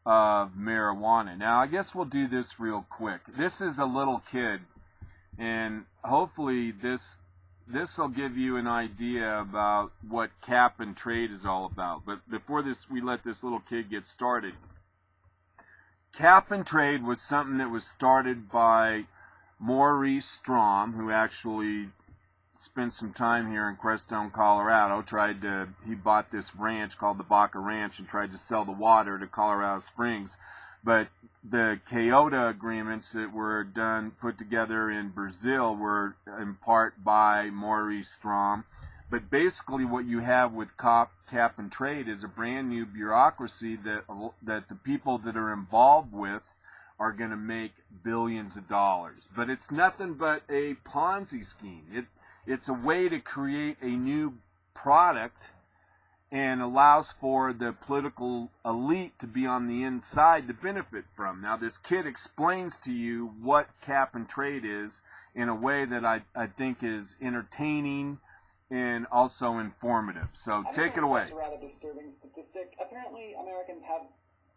of marijuana. Now, I guess we'll do this real quick. This is a little kid, and hopefully this will give you an idea about what cap and trade is all about. But before this, we let this little kid get started. Cap and trade was something that was started by Maurice Strom, who actually spent some time here in Crestone, Colorado. He bought this ranch called the Baca Ranch and tried to sell the water to Colorado Springs. But the Toyoda agreements that were put together in Brazil were in part by Maurice Strom. But basically what you have with cap and trade is a brand new bureaucracy that the people that are involved with are going to make billions of dollars. But it's nothing but a Ponzi scheme. It's a way to create a new product and allows for the political elite to be on the inside to benefit from. Now, this kid explains to you what cap and trade is in a way that I think is entertaining and also informative. So take it away. That's a rather disturbing statistic. Apparently, Americans have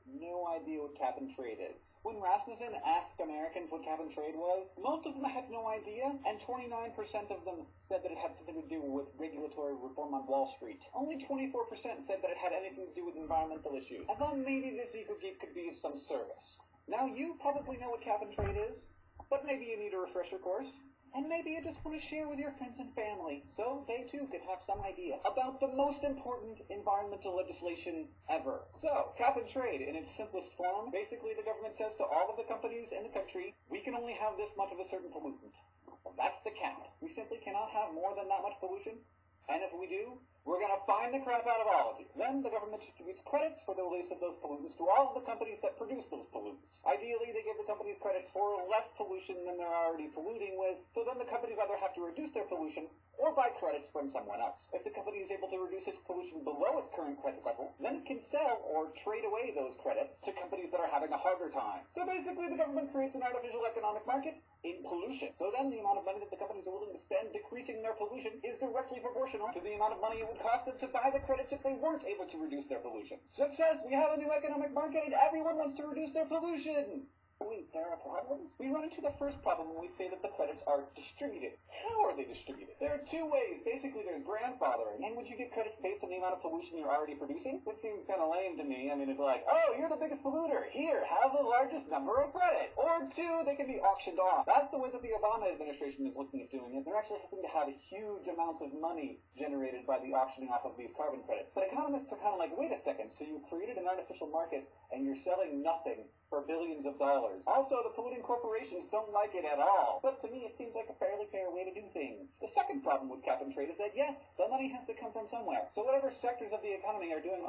no idea what cap and trade is. When Rasmussen asked Americans what cap and trade was, most of them had no idea, and 29% of them said that it had something to do with regulatory reform on Wall Street. Only 24% said that it had anything to do with environmental issues. I thought maybe this eco-geek could be of some service. Now you probably know what cap and trade is, but maybe you need a refresher course. And maybe you just want to share with your friends and family, so they too can have some idea about the most important environmental legislation ever. So, cap and trade, in its simplest form, basically the government says to all of the companies in the country, we can only have this much of a certain pollutant. Well, that's the cap. We simply cannot have more than that much pollution, and if we do, we're going to fine the crap out of all of you. Then the government distributes credits for the release of those pollutants to all of the companies that produce those pollutants. Ideally, they give the companies credits for less pollution than they're already polluting with, so then the companies either have to reduce their pollution or buy credits from someone else. If the company is able to reduce its pollution below its current credit level, then it can sell or trade away those credits to companies that are having a harder time. So basically, the government creates an artificial economic market in pollution. So then the amount of money that the companies are willing to spend decreasing their pollution is directly proportional to the amount of money it would cost them to buy the credits if they weren't able to reduce their pollution. Success! We have a new economic market and everyone wants to reduce their pollution! Wait, there are problems? We run into the first problem when we say that the credits are distributed. How are they distributed? There are two ways. Basically, there's grandfathering. And would you get credits based on the amount of pollution you're already producing? Which seems kind of lame to me. I mean, it's like, oh, you're the biggest polluter. Here, have the largest number of credits. Or two, they can be auctioned off. That's the way that the Obama administration is looking at doing it. They're actually hoping to have huge amounts of money generated by the auctioning off of these carbon credits. But economists are kind of like, wait a second, so you created an artificial market and you're selling nothing for billions of dollars. Also, the polluting corporations don't like it at all. But to me, it seems like a fairly fair way to do things. The second problem with cap and trade is that, yes, the money has to come from somewhere. So whatever sectors of the economy are doing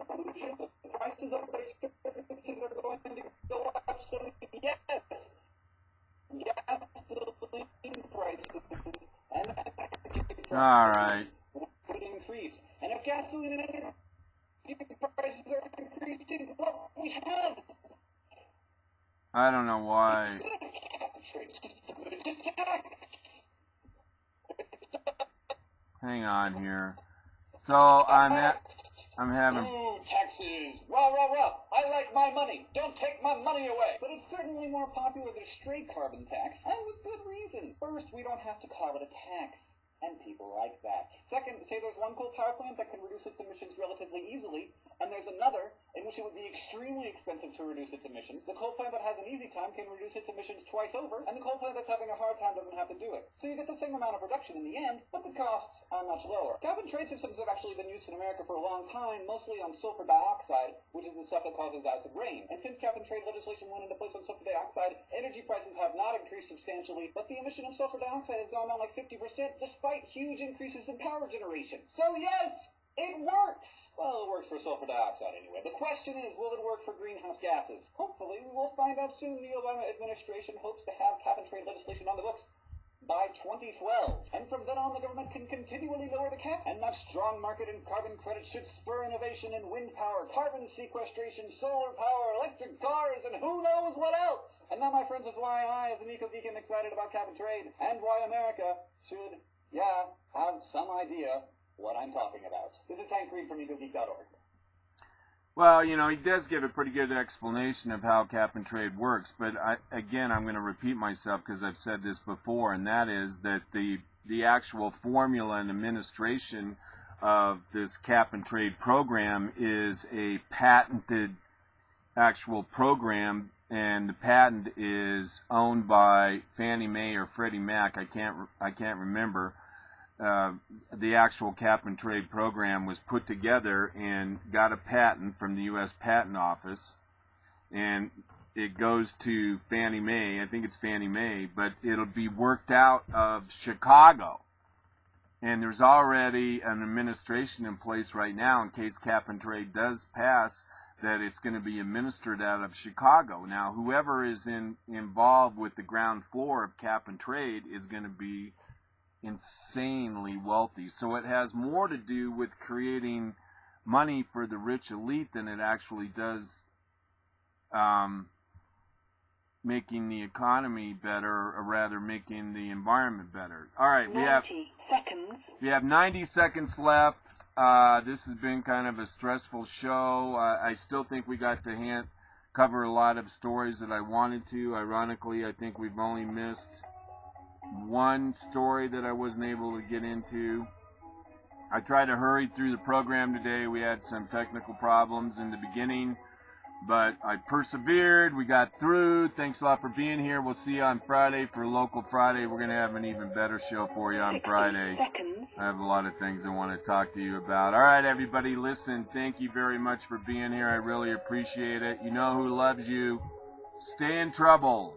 pollution, the prices of their services are going to go up. So yes, gasoline prices and energy prices would increase. And if gasoline and energy prices are increasing, what we have. I don't know why. Hang on here. So I'm having. Taxes. Rah. I like my money. Don't take my money away. But it's certainly more popular than a straight carbon tax, and with good reason. First, we don't have to call it a tax. And people like that. Second, say there's one coal power plant that can reduce its emissions relatively easily, and there's another in which it would be extremely expensive to reduce its emissions. The coal plant that has an easy time can reduce its emissions twice over, and the coal plant that's having a hard time doesn't have to do it. So you get the same amount of reduction in the end, but the costs are much lower. Cap and trade systems have actually been used in America for a long time, mostly on sulfur dioxide, which is the stuff that causes acid rain. And since cap and trade legislation went into place on sulfur dioxide, energy prices have not increased substantially, but the emission of sulfur dioxide has gone down like 50%, despite huge increases in power generation. So yes, it works! Well, it works for sulfur dioxide anyway. The question is, will it work for greenhouse gases? Hopefully, we will find out soon. The Obama administration hopes to have cap and trade legislation on the books by 2012. And from then on, the government can continually lower the cap, and that strong market in carbon credits should spur innovation in wind power, carbon sequestration, solar power, electric cars, and who knows what else. And that, my friends, is why I, as an eco-geek, am excited about cap and trade, and why America should, have some idea what I'm talking about. This is Hank Reed from ecogeek.org. Well, he does give a pretty good explanation of how cap and trade works, but I'm going to repeat myself because I've said this before, and that is that the actual formula and administration of this cap and trade program is a patented actual program, and the patent is owned by Fannie Mae or Freddie Mac. I can't remember. The actual cap and trade program was put together and got a patent from the U.S. Patent Office, and it goes to Fannie Mae. I think it's Fannie Mae, but it'll be worked out of Chicago. And there's already an administration in place right now in case cap and trade does pass, that it's going to be administered out of Chicago. Now, whoever is involved with the ground floor of cap and trade is going to be insanely wealthy. So it has more to do with creating money for the rich elite than it actually does making the economy better, or rather making the environment better. All right, we have 90 seconds left. This has been kind of a stressful show. I still think we got to cover a lot of stories that I wanted to. Ironically, I think we've only missed one story that I wasn't able to get into. I tried to hurry through the program today. We had some technical problems in the beginning, but I persevered. We got through. Thanks a lot for being here. We'll see you on Friday for Local Friday. We're going to have an even better show for you on Friday. I have a lot of things I want to talk to you about. All right, everybody, listen, thank you very much for being here. I really appreciate it. You know who loves you. Stay in trouble.